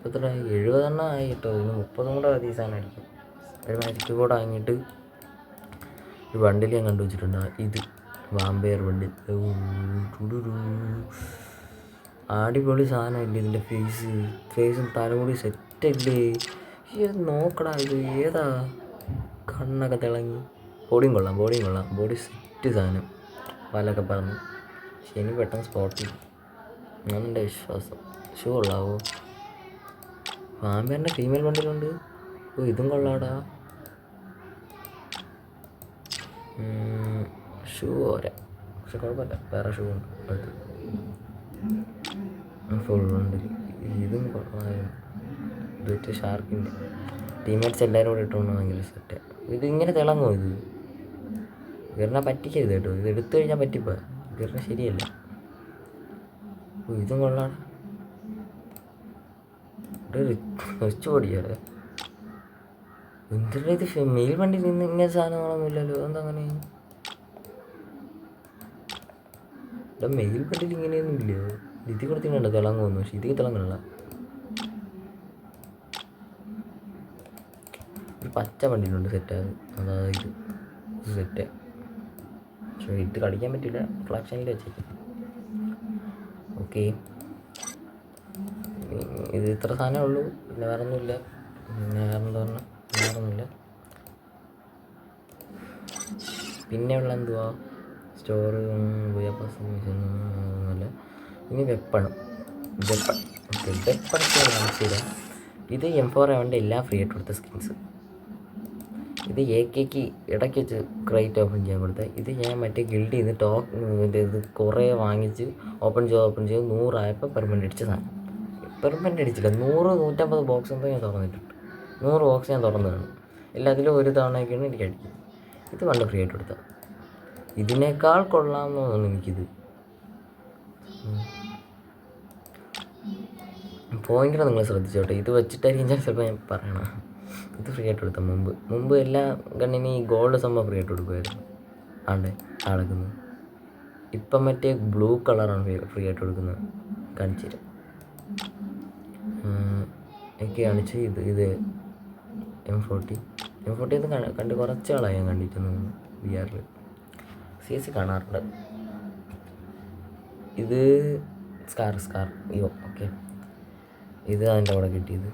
എത്രയായി? 70 ആയി കേട്ടോ. ഇനി 30 കൂടെ മതി ഈ സാധനം അടിക്കും. ഒരു മാജിക് ക്യൂബ് കൂടെ വാങ്ങിയിട്ട് ഒരു ബണ്ടിൽ ഞാൻ കണ്ടു വെച്ചിട്ടുണ്ട്. ഇത് വാമ്പയർ ബണ്ടിൽ. അടിപൊളി സാധനമല്ലേ ഇതിൻ്റെ ഫേസും തലമുടി സെറ്റല്ലേ? ഇത് നോക്കടാ, ഇത് ഏതാ? കണ്ണൊക്കെ തിളങ്ങി. ബോഡിയും കൊള്ളാം. ബോഡി സെറ്റ് സാധനം. പാലൊക്കെ പറന്ന്. പക്ഷെ എനിക്ക് പെട്ടെന്ന് സ്പോട്ട് ചെയ്യും എന്നാണ് എൻ്റെ വിശ്വാസം. ഷൂ കൊള്ളാവോ? വാമ്പയറിൻ്റെ ഫീമെയിൽ ബണ്ടിലുണ്ട്. ഓ, ഇതും കൊള്ളാടാ. ഷൂ പോരാ, പക്ഷെ കുഴപ്പമില്ല, വേറെ ഷൂ ഉണ്ട് അടുത്ത്. ഫുൾ ഉണ്ട്. ഇതും കൊള്ളാമായിരുന്നു. ഇത് ഷാർക്കിൻ്റെ ടീമേറ്റ്സ് എല്ലാവരും കൂടെ ഇട്ടുകൊണ്ട് ഭയങ്കര സെറ്റ്. ഇതിങ്ങനെ തിളങ്ങുമോ? ഇത് ഗിറിനെ പറ്റിക്കരുത് കേട്ടോ. ഇത് എടുത്തു കഴിഞ്ഞാൽ പറ്റിപ്പോൾ ഗിറിനെ ശരിയല്ല. ഇതും കൊള്ളാണ്. റിച്ച് പൊടിയാണ്. എന്തിനാ ഇത്? മെയിൽ വണ്ടി നിന്ന് ഇങ്ങനെ സാധനങ്ങളൊന്നുമില്ലല്ലോ. എന്താ അങ്ങനെ? ഇവിടെ മെയിൽ വണ്ടിയിൽ ഇങ്ങനെയൊന്നും ഇല്ല. ഇതിൽ കൊടുത്തിട്ടുണ്ട് തിളങ്ങുമെന്ന്. പക്ഷെ ഇതിൽ തിളങ്ങണില്ല. ഒരു പച്ച വണ്ടിയിലുണ്ട് സെറ്റായത്. അതായത് ഇത് സെറ്റ്. പക്ഷേ ഇത് കളിക്കാൻ പറ്റില്ല. ഫ്ലാഷായിട്ട് വെച്ചേക്കും. ഓക്കെ, ഇത് ഇത്ര സാധനമേ ഉള്ളൂ. പിന്നെ വേറെ ഒന്നുമില്ല. വേറൊന്നുമില്ല. പിന്നെയുള്ള എന്തുവാ? സ്റ്റോറ് ഒന്നുമില്ല. ഇനി വെപ്പൺ. ഓക്കെ, വെപ്പണൊക്കെ കാണിച്ചില്ല. ഇത് M4A1 എല്ലാം ഫ്രീ ആയിട്ട് കൊടുത്ത സ്കിൻസ്. ഇത് AK ഇടയ്ക്ക് വെച്ച് ക്രൈറ്റ് ഓപ്പൺ ചെയ്യാൻ കൊടുത്തത്. ഇത് ഞാൻ മറ്റേ ഗിൽഡിൽ നിന്ന് ഇത് കുറേ വാങ്ങിച്ച് ഓപ്പൺ ചെയ്ത് 100 ആയപ്പോൾ പെർമനൻ്റ് അടിച്ച സാധനം. പെർമനൻ്റ് അടിച്ചില്ല, 100-150 ബോക്സ് എന്തോ ഞാൻ തുറന്നിട്ടുണ്ട്. 100 ബോക്സ് ഞാൻ തുറന്നതാണ്. എല്ലാത്തിലും ഒരു തവണയൊക്കെയാണ് എനിക്ക് അടിക്കും. ഇത് പണ്ട് ഫ്രീ ആയിട്ട് കൊടുത്താൽ. ഇതിനേക്കാൾ കൊള്ളാമെന്ന് തോന്നുന്നു എനിക്കിത്. പോയിന്റ് നിങ്ങൾ ശ്രദ്ധിച്ചോട്ടെ. ഇത് വെച്ചിട്ടായിരിക്കും ഞാൻ ചിലപ്പോൾ ഞാൻ പറയണം. ഇത് ഫ്രീ ആയിട്ട് കൊടുത്താൽ മുമ്പ് എല്ലാ ഗണ്ണിനും ഈ ഗോൾഡ് സംഭവം ഫ്രീ ആയിട്ട് കൊടുക്കുമായിരുന്നു. നടക്കുന്നത് ഇപ്പം മറ്റേ ബ്ലൂ കളറാണ് ഫ്രീ ആയിട്ട് കൊടുക്കുന്നത്. കാണിച്ചു തരാം. എനിക്ക് കാണിച്ച് ഇത് M40 ഇത് കണ്ട് കുറച്ച് ആളായി ഞാൻ കണ്ടിട്ട് VR-ൽ. CS കാണാറുണ്ട്. ഇത് സ്കാർ ഓക്കെ. ഇത് അതിൻ്റെ അവിടെ കിട്ടിയത്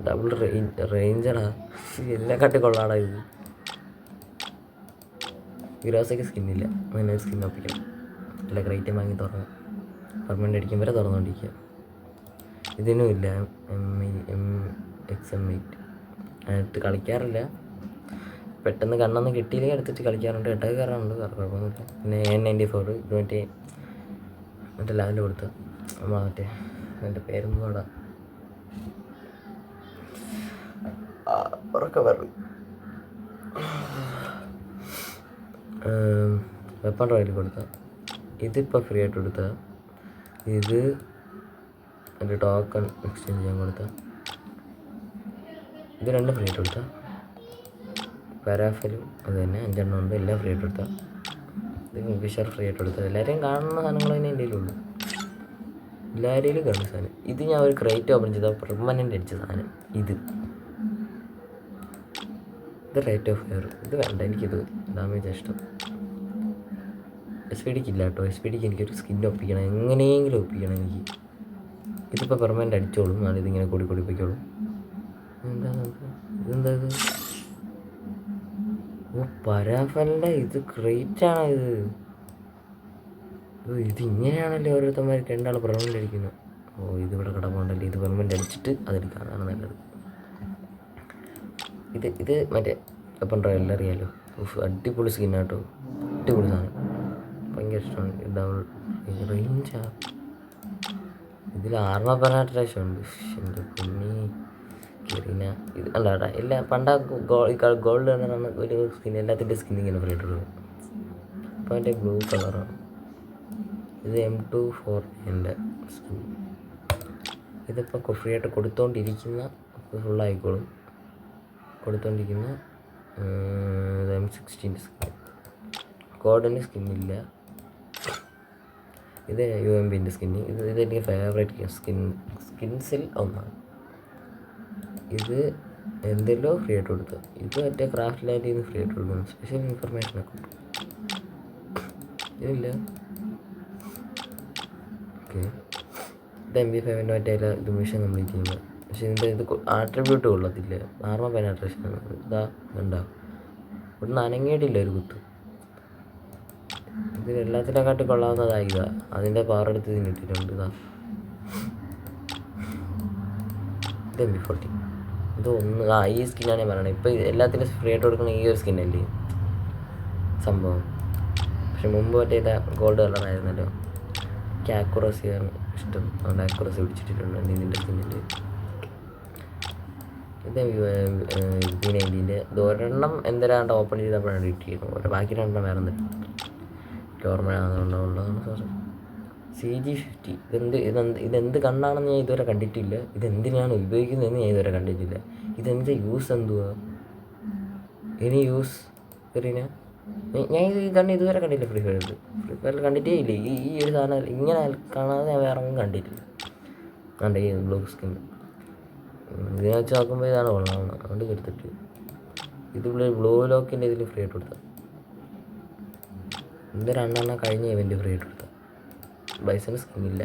ഡബിൾ റേഞ്ചറാ. എല്ലാം കട്ടി കൊള്ളാടാ. ഇത് ഹീറോസൊക്കെ സ്കിന്നില്ല. അങ്ങനെ സ്കിൻ ഒപ്പിക്കണം. അല്ല, ക്രൈറ്റം വാങ്ങി തുറന്ന് പെർമനൻ്റ് അടിക്കും വരെ തുറന്നുകൊണ്ടിരിക്കുക. ഇതിനും ഇല്ല MXM8. അതിനകത്ത് കളിക്കാറില്ല. പെട്ടെന്ന് കണ്ണൊന്നും കിട്ടിയില്ലെങ്കിൽ എടുത്തിട്ട് കളിക്കാറുണ്ട്. ഇട്ടൊക്കെ കയറാറുണ്ട്. കുഴപ്പമൊന്നുമില്ല. പിന്നെ N94 ഇത് മറ്റേ ലാൻഡ് കൊടുത്ത മറ്റേ എൻ്റെ പേരൊന്നും അവിടെ ഉറക്കെ പറഞ്ഞു. വെപ്പൺ റോയിൽ കൊടുത്ത. ഇതിപ്പോൾ ഫ്രീ ആയിട്ട് കൊടുത്ത. ഇത് എൻ്റെ ടോക്കൺ എക്സ്ചേഞ്ച് ചെയ്യാൻ കൊടുത്ത. ഇത് രണ്ടും ഫ്രീ ആയിട്ട് കൊടുത്ത. പാരാഫലും അത് തന്നെ 5 ഉണ്ട്. എല്ലാം ഫ്രീ ആയിട്ട് കൊടുത്ത. ഇത് ഫിഷർ ഫ്രീ ആയിട്ട് കൊടുത്ത. എല്ലാവരെയും കാണുന്ന സാധനങ്ങൾ തന്നെ എൻ്റെ കയ്യിലുള്ളൂ. എല്ലാവരെയും കാണുന്ന സാധനം. ഇത് ഞാൻ ഒരു ക്രേറ്റ് ഓപ്പൺ ചെയ്ത പെർമനൻ്റ് അടിച്ച സാധനം. ഇത് റേറ്റ് ഓഫ് ഫയർ. ഇത് വേണ്ട, എനിക്കിത് ഡാമേജ് ഇഷ്ടം. SPD ഇല്ല കേട്ടോ. SPD എനിക്കൊരു സ്കിൻ ഒപ്പിക്കണം, എങ്ങനെയെങ്കിലും ഒപ്പിക്കണം എനിക്ക്. ഇതിപ്പോൾ പെർമനൻ്റ് അടിച്ചോളും. ഞാനിതിങ്ങനെ പൊയ്ക്കോളും. ഇതെന്താ ഇത്? ഓ, പരാഫലിൻ്റെ ഇത് ക്രേറ്റാണ് ഇത്. ഇതിങ്ങനെയാണല്ലേ ഓരോരുത്തന്മാർക്ക് 2 ആൾ പെർമനൻ്റ് അടിക്കുന്നത്. ഓ, ഇതിവിടെ കിടപ്പുണ്ടല്ലേ. ഇത് പെർമനൻ്റ് അടിച്ചിട്ട് അതെടുക്കാം, അതാണ് നല്ലത്. ഇത് മറ്റേ വെപ്പൺ റോയൽ അറിയാലോ. അടിപൊളി സ്കിന്നാട്ടോ. അടിപൊളി സാധനം, ഭയങ്കര ഇഷ്ടമാണ്. ഡബിൾ റേഞ്ചാ. ഇതിൽ ആർമ പെനാട്രേഷൻ ഉണ്ട്. എൻ്റെ പൊന്നി, പിന്നെ ഇത് അല്ല എല്ലാം ഗോൾഡ് കളറാണ് ഒരു സ്കിൻ, എല്ലാത്തിൻ്റെ സ്കിൻ ഇങ്ങനെ ഫ്രീ ആയിട്ടുള്ളത്. അപ്പോൾ അതിൻ്റെ ബ്ലൂ കളറാണ് ഇത്. M249 skin. ഇതിപ്പോൾ ഫ്രീ ആയിട്ട് കൊടുത്തോണ്ടിരിക്കുന്ന ഫുള്ളായിക്കോളും. കൊടുത്തോണ്ടിരിക്കുന്ന M16 സ്കിൻ. കോഡിന് സ്കിന്നില്ല. ഇത് UMPൻ്റെ സ്കിന്ന്. ഇതെനിക്ക് ഫേവറേറ്റ് സ്കിൻസിൽ ഒന്നാണ്. ഇത് എന്തെല്ലോ ഫ്രീ ആയിട്ട് കൊടുത്തു. ഇത് മറ്റേ ക്രാഫ്റ്റ് ലാൻഡിൽ നിന്ന് ഫ്രീ ആയിട്ട് കൊടുക്കുന്നു. സ്പെഷ്യൽ ഇൻഫർമേഷനൊക്കെ ഇതില്ല. ഓക്കെ, ഇത് MP5ൻ്റെ മറ്റേ ഇത് മിഷൻ കംപ്ലീറ്റ് ചെയ്യുന്നത്. പക്ഷേ ഇതിൻ്റെ ഇത് ആട്രിബ്യൂട്ട് കൊള്ളത്തില്ല. ആർമ പെനട്രേഷൻ ഇതാ ഉണ്ടാവും. ഇവിടെ നനങ്ങിയിട്ടില്ല ഒരു കുത്ത്. ഇതിലെല്ലാത്തിനെക്കാട്ടി കൊള്ളാവുന്നതായി ഇതാ. അതിൻ്റെ പവർ എടുത്ത് ഇതിനിട്ടിട്ടുണ്ട്. ഇതാ ഇത് MP40. ഇത് ഒന്ന് ഈ സ്കിന്നാണ് ഞാൻ പറയണത്. ഇപ്പോൾ എല്ലാത്തിനും ഫ്രീ ആയിട്ട് കൊടുക്കുന്ന ഈ ഒരു സ്കിന്നല്ലേ സംഭവം. പക്ഷെ മുമ്പ് മറ്റേ ഇതാ ഗോൾഡ് കളറായിരുന്നല്ലോ. എനിക്ക് ആക്യുറസിയാണ് ഇഷ്ടം. അതുകൊണ്ട് ആക്യുറസി പിടിച്ചിട്ടിട്ടുണ്ട് ഇതിൻ്റെ സ്കിന്നിൻ്റെ. ഇത് P90ൻ്റെ ഒരെണ്ണം എന്തിനാണ്ട് ഓപ്പൺ ചെയ്തപ്പോഴാണ് എഡിറ്റ് ചെയ്യുന്നത്. ബാക്കി രണ്ടെണ്ണം വേറെ എന്തെങ്കിലും ഓർമ്മയാണെന്നുള്ളതാണ്. Sorry, CG50. ഇതെന്ത് കണ്ണാണെന്ന് ഞാൻ ഇതുവരെ കണ്ടിട്ടില്ല. ഇതെന്തിനാണ് ഉപയോഗിക്കുന്നതെന്ന് ഞാൻ ഇതുവരെ കണ്ടിട്ടില്ല. ഇതെന്ത് യൂസ് എന്തുവാ ഇനി യൂസ് കയറിന? ഞാൻ ഈ കണ്ണ് ഇതുവരെ കണ്ടില്ല. ഫ്രീ ഫയറിൽ കണ്ടിട്ടേ ഇല്ല. ഈ ഒരു സാധനം ഇങ്ങനെ കാണാതെ ഞാൻ വേറെ ഒന്നും കണ്ടിട്ടില്ല. കണ്ട ഈ ബ്ലൂ സ്കിൻ ഇതിനെ വെച്ച് നോക്കുമ്പോൾ ഇതാണ് കൊള്ളാവുന്നത്. അതുകൊണ്ട് എടുത്തിട്ട് ഇത് ബ്ലൂ ലോക്കിൻ്റെ ഇതിൽ ഫ്രീ ആയിട്ട് കൊടുത്ത. ഇത് രണ്ടെണ്ണം കഴിഞ്ഞ ഇവൻ്റ് ഫ്രീ ആയിട്ട് കൊടുത്ത. ബൈസന് സ്കിന്നില്ല.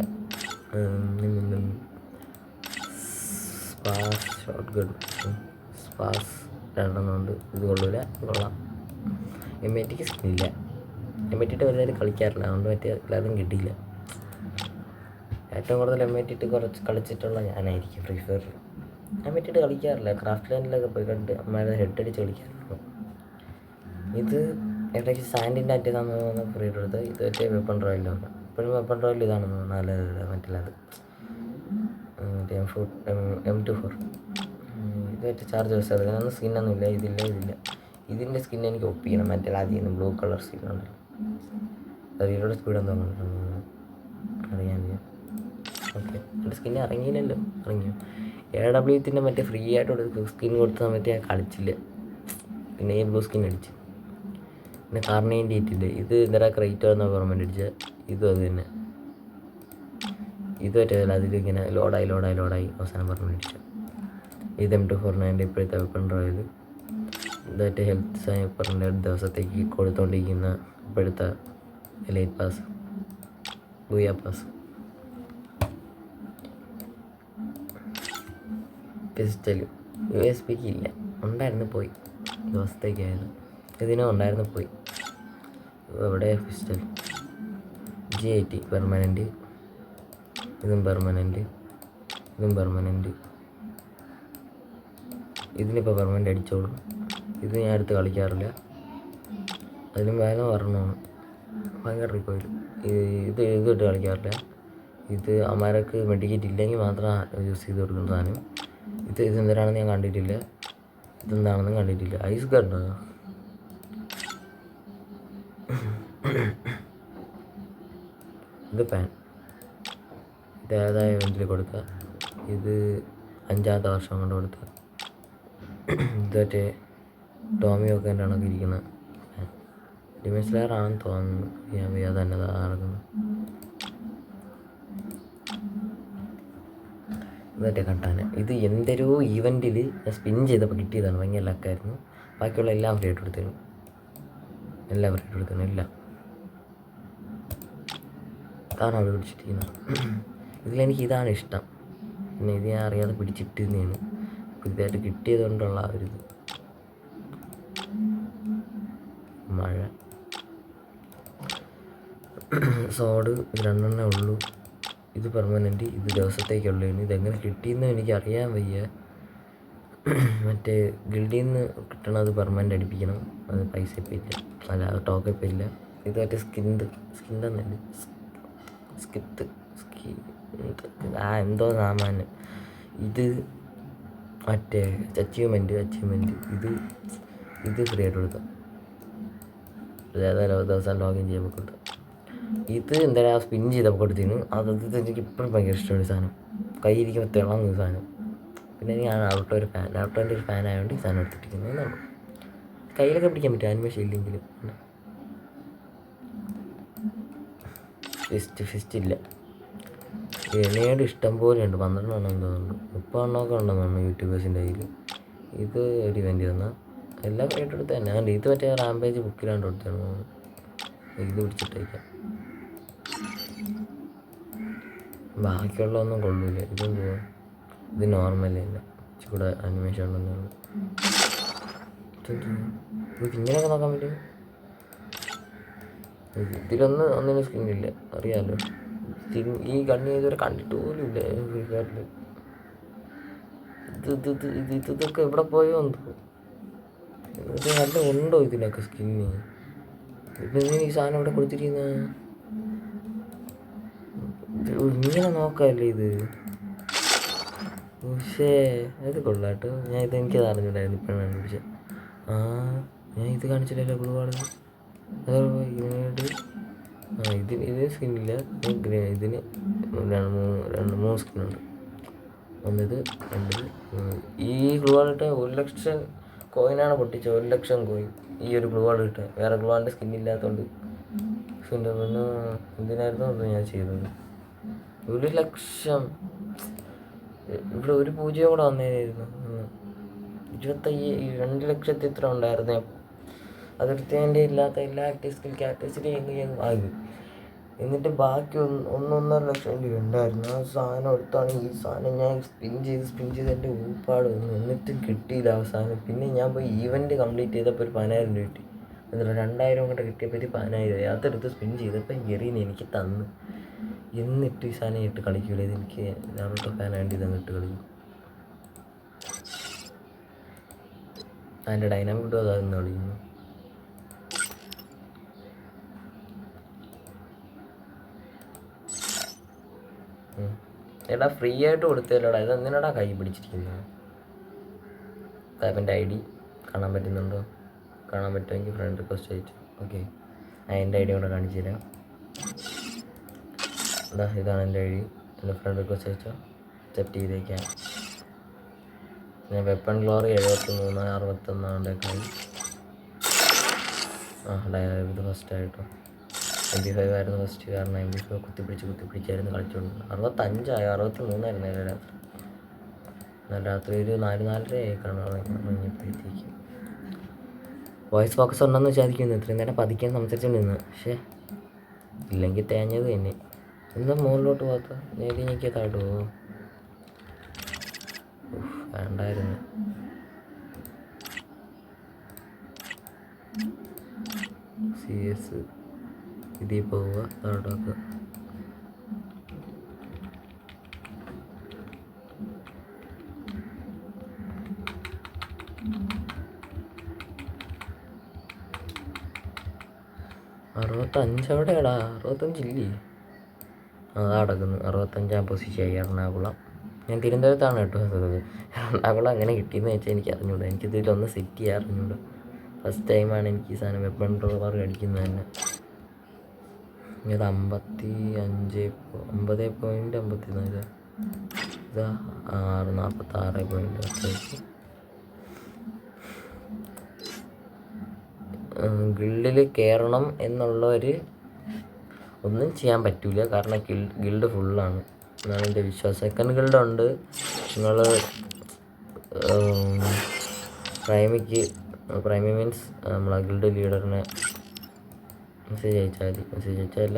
സ്പാസ് ഷോട്ട് ഗൺ സ്പാസ് രണ്ടെണ്ണം ഉണ്ട്. ഇത് കൊള്ളൂല, കൊള്ളാം. M80ക്ക് സ്കിന്നില്ല. M80 വലുതായിട്ട് കളിക്കാറില്ല. അതുകൊണ്ട് മറ്റേ എല്ലാവരും കിട്ടിയില്ല. ഏറ്റവും കൂടുതൽ M80 കുറച്ച് കളിച്ചിട്ടുള്ള ഞാനായിരിക്കും ഫ്രീ ഫയറിൽ. M80 കളിക്കാറില്ല. ക്രാഫ്റ്റ് ലാൻഡിലൊക്കെ പോയി കണ്ട് അമ്മയുടെ ഹെഡ് അടിച്ച് കളിക്കാറുള്ളൂ. ഇത് ഇടയ്ക്ക് സാൻഡിൻ്റെ അറ്റേ തന്നു ഫ്രീ ആയിട്ട് കൊടുത്ത്. ഇത് മറ്റേ വെപ്പൺ റോയിലാണ്. ഇപ്പോഴും വെപ്പൺ റോയിൽ ഇതാണെന്ന് നല്ല മറ്റുള്ളത് മറ്റേ M24. ഇത് മറ്റേ ചാർജ് ബസ്. അതിനൊന്നും സ്കിന്നൊന്നും ഇല്ല. ഇതില്ല. ഇതിൻ്റെ സ്കിൻ എനിക്ക് ഒപ്പിക്കണം. മറ്റേ ആദ്യം ബ്ലൂ കളർ സ്കിന്നുണ്ടല്ലോ. അത് ഇതിലൂടെ സ്പീഡ് എന്തോ അറിയാൻ വയ്യ. ഓക്കെ, എൻ്റെ സ്കിന്ന് ഇറങ്ങിയില്ലല്ലോ. ഇറങ്ങിയോ? AWത്തിൻ്റെ മറ്റേ ഫ്രീ ആയിട്ട് സ്കിൻ കൊടുത്ത സമയത്ത് ഞാൻ കളിച്ചില്ല. പിന്നെ ഈ ബ്ലൂ സ്കിൻ അടിച്ച്. പിന്നെ കാർണേൻ്റെ ഇറ്റില്ലേ. ഇത് ഇന്നലെ ക്രൈറ്റോ എന്ന ഗവൺമെൻറ് അടിച്ച. ഇതും അത് തന്നെ. ഇത് പറ്റിയതല്ല. അതിലിങ്ങനെ ലോഡായി അവസാനം പറഞ്ഞു അടിച്ച. ഇത് M249 ഇപ്പോഴത്തെ വെപ്പൺ റോയിൽ. ഇത് മറ്റേ ഹെൽത്ത് സ്നൈപ്പറിൻ്റെ ദിവസത്തേക്ക് കൊടുത്തുകൊണ്ടിരിക്കുന്ന ഇപ്പോഴത്തെ elite pass, booyah pass. Pistol USBക്ക് ഇല്ല. ഉണ്ടായിരുന്നു, പോയി. ദിവസത്തേക്കായിരുന്നു. ഇതിനും ഉണ്ടായിരുന്നു, പോയി. എവിടെ പിസ്റ്റൽ? G80 permanent. ഇതും പെർമനൻറ്റ്. ഇതിനിപ്പോൾ പെർമനൻറ്റ് അടിച്ചോളും. ഇത് ഞാൻ എടുത്ത് കളിക്കാറില്ല. അതിലും വേഗം വരണമാണ്. ഭയങ്കര റിക്കോയിൽ. ഇതിട്ട് കളിക്കാറില്ല. ഇത് അമാരക്ക് മെഡിക്കേറ്റ് ഇല്ലെങ്കിൽ മാത്രം യൂസ് ചെയ്ത് കൊടുക്കുന്ന സാധനം. ഇതെന്തിനാണെന്ന് ഞാൻ കണ്ടിട്ടില്ല. ഇതെന്താണെന്നും കണ്ടിട്ടില്ല. ഐസ് ഗണ്ണോ? ഇത് പാൻ. ഇത് ഏതായ ഇവൻറ്റിൽ കൊടുത്ത. ഇത് 5ാമത്തെ വർഷം കൊണ്ട് കൊടുത്ത. ഇത് മറ്റേ ടോമിയൊക്കെ എൻ്റെ കണക്ക് ഇരിക്കുന്ന ഡിമെൻസ്ലെയറാണെന്ന് തോന്നുന്നു. ഞാൻ വയ്യ തന്നെ നടക്കുന്നു. ഇതൊക്കെ കട്ടാന. ഇത് എന്തൊരു ഈവൻറ്റിൽ ഞാൻ സ്പിൻ ചെയ്തപ്പോൾ കിട്ടിയതാണ്. ഭയങ്കര ലക്കായിരുന്നു. ബാക്കിയുള്ള എല്ലാം ഫ്രീ ആയിട്ട് കൊടുത്തിരുന്നു. എല്ലാം അതാണ് അവിടെ പിടിച്ചിട്ടിരിക്കുന്നത്. ഇതിലെനിക്ക് ഇതാണ് ഇഷ്ടം. പിന്നെ ഇത് ഞാൻ അറിയാതെ പിടിച്ചിട്ടിരുന്നതാണ്. പുതിയതായിട്ട് കിട്ടിയത് കൊണ്ടുള്ള ആ ഒരിത്. മഴ സോഡ് ഇത് രണ്ടെണ്ണേ ഉള്ളൂ. ഇത് പെർമനൻറ്റ്. ഇത് ദിവസത്തേക്കുള്ളതാണ്. ഇതെങ്ങനെ കിട്ടിയെന്ന് എനിക്ക് അറിയാൻ വയ്യ. മറ്റേ ഗിൽഡിൽ നിന്ന് കിട്ടണത് പെർമനൻ്റ് അടിപ്പിക്കണം. അത് പൈസ ഇപ്പം ഇല്ല. അല്ല, അത് ടോക്കൺ ഇപ്പം ഇല്ല. ഇത് മറ്റേ സ്കിന്നല്ലേ എന്തോ സാമാന്യം. ഇത് മറ്റേ അച്ചീവ്മെൻറ്റ് ഇത് ഫ്രീ ആയിട്ട് കൊടുത്താൽ ഏതായാലും ദിവസം ലോഗിൻ ചെയ്യുമ്പോൾ കൊടുത്താൽ ഇത് എന്തായാലും സ്പിൻ ചെയ്തപ്പോൾ കൊടുത്തിന് അത് എനിക്ക് ഇപ്പോഴും ഭയങ്കര ഇഷ്ടമാണ് സാധനം കയ്യിരിക്കുമ്പോൾ തിളങ്ങും സാധനം. പിന്നെ ഞാൻ ഔട്ടോൻ്റെ ഒരു ഫാൻ ആയതുകൊണ്ട് ഈ സാധനം എടുത്തിട്ടിരിക്കുന്നതെന്നുള്ളൂ. കയ്യിലൊക്കെ പിടിക്കാൻ പറ്റും ആനിമേഷൻ ഇല്ലെങ്കിലും. ഫിസ്റ്റ് ഇല്ല. ഗ്രനേഡ് ഇഷ്ടം പോലെ ഉണ്ട്, 12 എണ്ണം തോന്നുന്നുണ്ട്, 30 എണ്ണമൊക്കെ ഉണ്ടെന്ന് തോന്നുന്നു യൂട്യൂബേഴ്സിൻ്റെ കയ്യിൽ. ഇത് ഒരു ഇവൻ്റ് തന്നാൽ എല്ലാം റേറ്റ് എടുത്ത് തന്നെ. അതുകൊണ്ട് ഇത് മറ്റേ റാംപേജ് ബുക്കിലാണ്ട് കൊടുത്താണ് തോന്നുന്നു. ഇത് പിടിച്ചിട്ടേക്കാം. ബാക്കിയുള്ളതൊന്നും കൊള്ളൂല. ഇത് നോർമലല്ല, ഇച്ചിരി അനിമേഷൻ ഉണ്ടെന്നുള്ളൂ. ഇങ്ങനെയൊക്കെ നോക്കാൻ പറ്റും. ഒന്നിനും സ്കിന്നില്ല, അറിയാമല്ലോ. ഈ കണ്ണി ഇതുവരെ കണ്ടിട്ട് പോലും ഇല്ല ഫ്രീ ഫയറിൽ. ഇതൊക്കെ എവിടെ പോയോ എന്തോ. ഇത് നല്ല ഉണ്ടോ ഇതിനൊക്കെ സ്കിന്ന്? ഇപ്പം ഈ സാധനം ഇവിടെ കൊടുത്തിരിക്കുന്ന ഇങ്ങനെ നോക്കാമല്ലേ ഇത്. പക്ഷേ അത് കൊള്ളാട്ടോ. എനിക്കത് അറിഞ്ഞിട്ടുണ്ടായിരുന്നു, ഇപ്പോഴാണ് കണ്ടുപിടിച്ചത്. ഞാൻ ഇത് കാണിച്ചില്ലല്ലോ ഒരുപാട്. ഇതിന് സ്കിന്നില്ല. ഇതിന് 3 സ്കിന്നുണ്ട്. ഒന്നിത്, രണ്ടിത്. ഈ ഗ്ലൂവാളിട്ട് 1 ലക്ഷം കോയിനാണ് പൊട്ടിച്ചത്. 1 ലക്ഷം കോയിൻ ഈ ഒരു ഗ്ലൂവാൾ കിട്ടുക. വേറെ ഗ്ലൂവാളിൻ്റെ സ്കിന്നില്ലാത്തതുകൊണ്ട് പിന്നെ എന്തിനായിരുന്നു ഞാൻ ചെയ്തത്. 1 ലക്ഷം. ഇവിടെ ഒരു പൂജ്യം കൂടെ വന്നേനായിരുന്നു. 2 ലക്ഷത്തി ഇത്ര ഉണ്ടായിരുന്നേ. അതെടുത്തതിൻ്റെ ഇല്ലാത്ത എല്ലാ ആക്റ്റീവ് സ്കിൽ കാറ്റഗറിയും ആയി. എന്നിട്ട് ബാക്കി 1.5 ലക്ഷം ഉണ്ടായിരുന്നു. ആ സാധനം എടുത്താണ് ഈ സാധനം ഞാൻ സ്പിൻ ചെയ്ത് എൻ്റെ ഊപ്പാട് വന്നു. എന്നിട്ടും കിട്ടിയില്ല അവസാനം. പിന്നെ ഞാൻ പോയി ഈവൻറ്റ് കംപ്ലീറ്റ് ചെയ്തപ്പോൾ ഒരു 10,000 രൂപ കിട്ടി. എന്നിട്ട് 2,000 കൂടെ കിട്ടിയപ്പോൾ 10,000. അതെടുത്ത് സ്പിൻ ചെയ്തപ്പോൾ എറിയുന്ന എനിക്ക് തന്നു. എന്നിട്ട് ഈ സാധനം ഇട്ട് കളിക്കൂല. ഇതെനിക്ക് നാളോട്ട് ഫാനായിട്ട് ഇതങ്ങ് ഇട്ട് കളിക്കും. അതിൻ്റെ ഡൈനാമിക് ഡോ അതാന്ന് കളിക്കുന്നു. എടാ ഫ്രീ ആയിട്ട് കൊടുത്തല്ലോടാ. ഇത് എന്തിനാടാ കൈ പിടിച്ചിരിക്കുന്നത്? താപ്പൻ്റെ ID കാണാൻ പറ്റുന്നുണ്ടോ? കാണാൻ പറ്റുമെങ്കിൽ ഫ്രണ്ട് റിക്വസ്റ്റ് അയച്ചു. ഓക്കെ, എൻ്റെ ID കൂടെ കാണിച്ചു തരാം. ഇതാണ് എൻ്റെ ID. എൻ്റെ ഫ്രണ്ട് റിക്വസ്റ്റ് അയച്ചോ, അക്സെപ്റ്റ് ചെയ്തേക്കാം. ഞാൻ വെപ്പൺ ഗ്ലോറി 73, 61 ഇത് ഫസ്റ്റ് ആയിട്ടോ. 25 ആയിരുന്നു ഫസ്റ്റ്. കാരണം 25 കുത്തിപ്പിടിച്ചായിരുന്നു കളിച്ചോണ്ട്. 65 63 രാത്രി ഒരു 4-4:30 കഴിഞ്ഞപ്പോഴത്തേക്കും വോയിസ് ഫോക്കസ് ഉണ്ടെന്ന് വിചാരിക്കുന്നു. ഇത്രയും നേരം പതിക്കാൻ സംസാരിച്ചുകൊണ്ടിരുന്നു. പക്ഷേ ഇല്ലെങ്കിൽ തേഞ്ഞത് തന്നെ. എന്താ മുകളിലോട്ട് പോകാത്ത? നേരിഞ്ഞേക്ക് താടുവോ? വേണ്ടായിരുന്നു. CS ഇതിൽ പോവുക, താഴോട്ടാക്കുക. എവിടെയാടാ? 65 ഇല്ലേ? അതാ കിടക്കുന്നു. 65-ാം പൊസിഷനായി എറണാകുളം. ഞാൻ തിരുവനന്തപുരത്താണ് കേട്ടോ. എറണാകുളം അങ്ങനെ കിട്ടിയെന്ന് വെച്ചാൽ എനിക്ക് അറിഞ്ഞൂടാ. എനിക്കിതിലൊന്ന് സെറ്റ് ചെയ്യാൻ അറിഞ്ഞൂടാ. ഫസ്റ്റ് ടൈമാണ് എനിക്ക് ഈ സാധനം വെപ്പൺ ഡ്രോവർ അടിക്കുന്നത് തന്നെ. ഇത് 50.54. ഇതാ 46.8. ഗിൽഡിൽ കയറണം എന്നുള്ളവർ ഒന്നും ചെയ്യാൻ പറ്റില്ല. കാരണം ഗിൽഡ് ഫുള്ളാണ് എന്നാണ് എൻ്റെ വിശ്വാസം. സെക്കൻഡ് ഗിൽഡുണ്ട്. നിങ്ങൾ പ്രൈമി മീൻസ് നമ്മളെ ഗിൽഡ് ലീഡറിനെ മെസ്സേജ് അയച്ചാൽ മതി. മെസ്സേജ് അയച്ചാൽ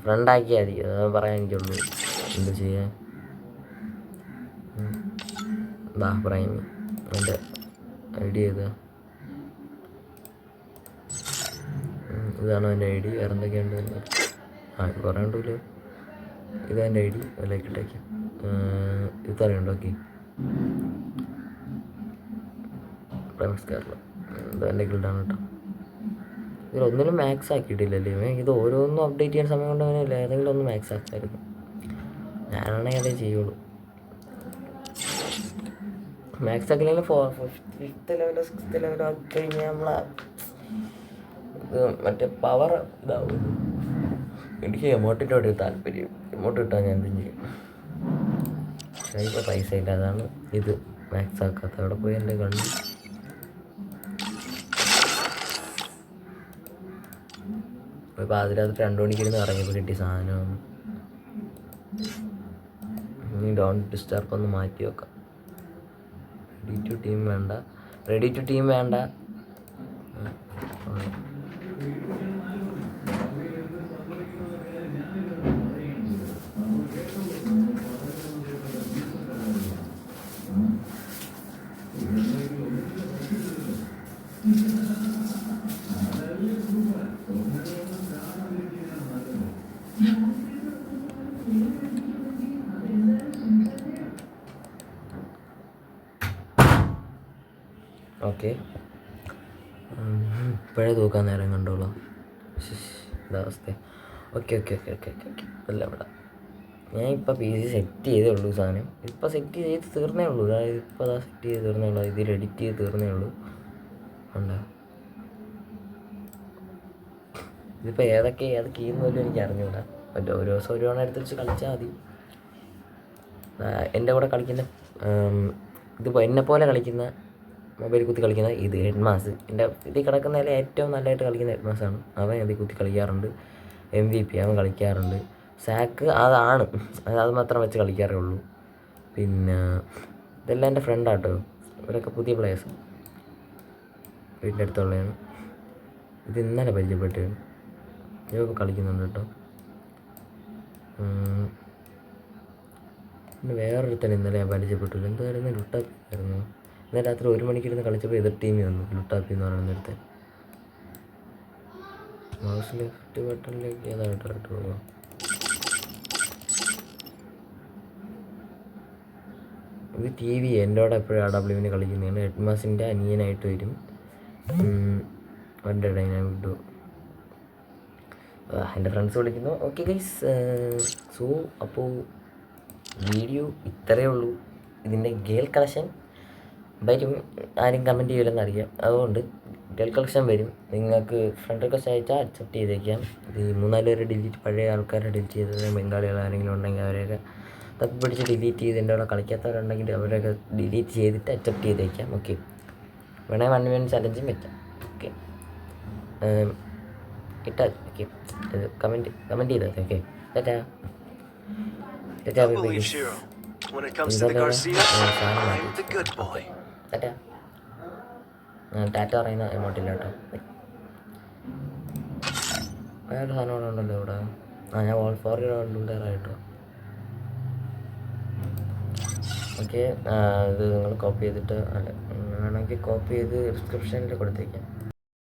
ഫ്രണ്ടാക്കിയാൽ മതി. അത് പറയാൻ എനിക്കുള്ളൂ. എന്ത് ചെയ്യാൻ? പ്രൈമി എൻ്റെ ID ചെയ്താ ഇതാണ് എൻ്റെ ID. വേറെ എന്തൊക്കെയുണ്ട്? കുറേ ഉണ്ടല്ലോ. ഇതാണ് എൻ്റെ ID. ലൈക്ക് ഇട്ടേക്കാം. ഇത് അറിയണ്ടോ? ഓക്കെ, പ്രൈമസ്കാറിൽ ഇതെൻ്റെ ഗിൽഡാണ് കേട്ടോ. ഇതിലൊന്നിനും മാക്സ് ആക്കിയിട്ടില്ലല്ലേ. ഇത് ഓരോന്നും അപ്ഡേറ്റ് ചെയ്യാൻ സമയം കൊണ്ട് അങ്ങനെ ഏതെങ്കിലും ഒന്ന് മാക്സ് ആക്കായിരുന്നു. ഞാനാണെങ്കിൽ അതേ ചെയ്യുള്ളൂ. മാക്സ് ഒക്കെ ഇല്ലെങ്കിൽ 5th ലെവലോ 6th ലെവലോ ആക്കി കഴിഞ്ഞാൽ നമ്മളെ ഇത് മറ്റേ പവർ ഇതാവും. എനിക്ക് എമൗണ്ടിനോട് താല്പര്യം. എമൗണ്ട് കിട്ടാൻ ഞാൻ എന്തും ചെയ്യും. പക്ഷേ ഇപ്പോൾ പൈസ ഇല്ല, അതാണ് ഇത് മാക്സ് ആക്കാത്ത. അവിടെ പോയി എൻ്റെ കണ്ടു. ഇപ്പോൾ അതിനകത്ത് 2 മണിക്കിരുന്ന് ഇറങ്ങിയപ്പോൾ കിട്ടിയ സാധനമാണ്. ഇനി ഡോണ്ട് ഡിസ്റ്റർബ് ഒന്ന് മാറ്റി വെക്കാം. റെഡി ടു ടീം വേണ്ട. ഓക്കെ, ഇപ്പോഴേ തൂക്കാൻ നേരം കണ്ടോളാം. ഇതവസ്ഥ. ഓക്കെ അല്ല ഇവിടെ ഞാൻ ഇപ്പോൾ PC സെറ്റ് ചെയ്തേ ഉള്ളൂ. സാധനം ഇപ്പോൾ സെറ്റ് ചെയ്ത് തീർന്നേ ഉള്ളൂ. അതായത് ഇപ്പോൾ അതാ സെറ്റ് ചെയ്ത് തീർന്നേ ഉള്ളൂ. ഇതിൽ എഡിറ്റ് ചെയ്ത് തീർന്നേ ഉള്ളൂ. ഉണ്ടോ ഇതിപ്പോൾ ഏത് കീന്ന് പോലും എനിക്ക് അറിഞ്ഞൂടാ. ഒരു ദിവസം ഒരു തവണ എടുത്ത് വെച്ച് കളിച്ചാൽ മതി. എൻ്റെ കൂടെ കളിക്കുന്ന ഇതിപ്പോൾ എന്നെപ്പോലെ കളിക്കുന്ന മൊബൈൽ കുത്തി കളിക്കുന്ന ഇത് ഹെഡ്മാസ്. എൻ്റെ ഇതിൽ കിടക്കുന്നതിൽ ഏറ്റവും നല്ലതായിട്ട് കളിക്കുന്ന ഹെഡ്മാസാണ്. അവൻ ഇതിൽ കുത്തി കളിക്കാറുണ്ട്. MVP അവൻ കളിക്കാറുണ്ട്. സാക്ക് അതാണ്, അത് മാത്രം വെച്ച് കളിക്കാറേ ഉള്ളൂ. പിന്നെ ഇതെല്ലാം എൻ്റെ ഫ്രണ്ടാട്ടോ. ഇവരൊക്കെ പുതിയ പ്ലേയേഴ്സ് വീട്ടിൻ്റെ അടുത്തുള്ളതാണ്. ഇത് ഇന്നലെ പരിചയപ്പെട്ടാണ്. ഇവരൊക്കെ കളിക്കുന്നുണ്ട് കേട്ടോ. പിന്നെ വേറൊരുത്തന്നെ ഇന്നലെ ഞാൻ പരിചയപ്പെട്ടില്ല. എന്തായിരുന്നു? ലുട്ടാപ്പി ആയിരുന്നു. ഇന്നലെ രാത്രി 1 മണിക്കിരുന്ന് കളിച്ചപ്പോൾ എതിർ ടീമിൽ വന്നു ലുട്ടാപ്പി എന്ന് പറയുന്നിടത്ത്. മൗസ് ലെഫ്റ്റ് ബട്ടണിലേക്ക് ഏതായിട്ട് പോകുക. ഇത് TV എൻ്റെ കൂടെ എപ്പോഴും RWന് കളിക്കുന്നതാണ്. ഹെഡ്മാസിൻ്റെ അനിയനായിട്ട് വരും. One day dynamic duo. എൻ്റെ ഫ്രണ്ട്സ് വിളിക്കുന്നു. ഓക്കെ ഗൈസ്, സോ അപ്പോൾ വീഡിയോ ഇത്രയേ ഉള്ളൂ. ഇതിൻ്റെ ഗേൾ കളക്ഷൻ വരും. ആരും കമൻറ്റ് ചെയ്യില്ലെന്ന് അറിയാം. അതുകൊണ്ട് ഗേൾ കളക്ഷൻ വരും. നിങ്ങൾക്ക് ഫ്രണ്ട് റിക്വസ്റ്റ് അയച്ചാൽ അക്സെപ്റ്റ് ചെയ്തേക്കാം. ഇത് 3-4 പേര് ഡിലീറ്റ്, പഴയ ആൾക്കാരെ ഡിലീറ്റ് ചെയ്തത്, ബംഗാളികൾ ആരെങ്കിലും ഉണ്ടെങ്കിൽ അവരെയൊക്കെ തപ്പി പിടിച്ച് ഡിലീറ്റ് ചെയ്ത് എൻ്റെ അവിടെ കളിക്കാത്തവരുണ്ടെങ്കിൽ അവരൊക്കെ ഡിലീറ്റ് ചെയ്തിട്ട് അക്സെപ്റ്റ് ചെയ്തേക്കാം. ഓക്കെ, വേണേൽ 1 minute ചലഞ്ചും വെക്കാം. ഓക്കെ, ഇട്ടാൽ ഓക്കെ, കമൻറ്റ് ചെയ്തത്. ഓക്കെ, ടാറ്റാ. ടാറ്റ പറയുന്ന എമൗണ്ടില്ല കേട്ടോ. വേറെ സാധനം ഇവിടെ ഉണ്ടല്ലോ ഇവിടെ. ഞാൻ വോൾ ഫോർ കേട്ടോ. ഓക്കെ, ഇത് നിങ്ങൾ കോപ്പി ചെയ്തിട്ട് വേണമെങ്കിൽ കോപ്പി ചെയ്ത് ഡിസ്ക്രിപ്ഷനിൽ കൊടുത്തേക്കാം.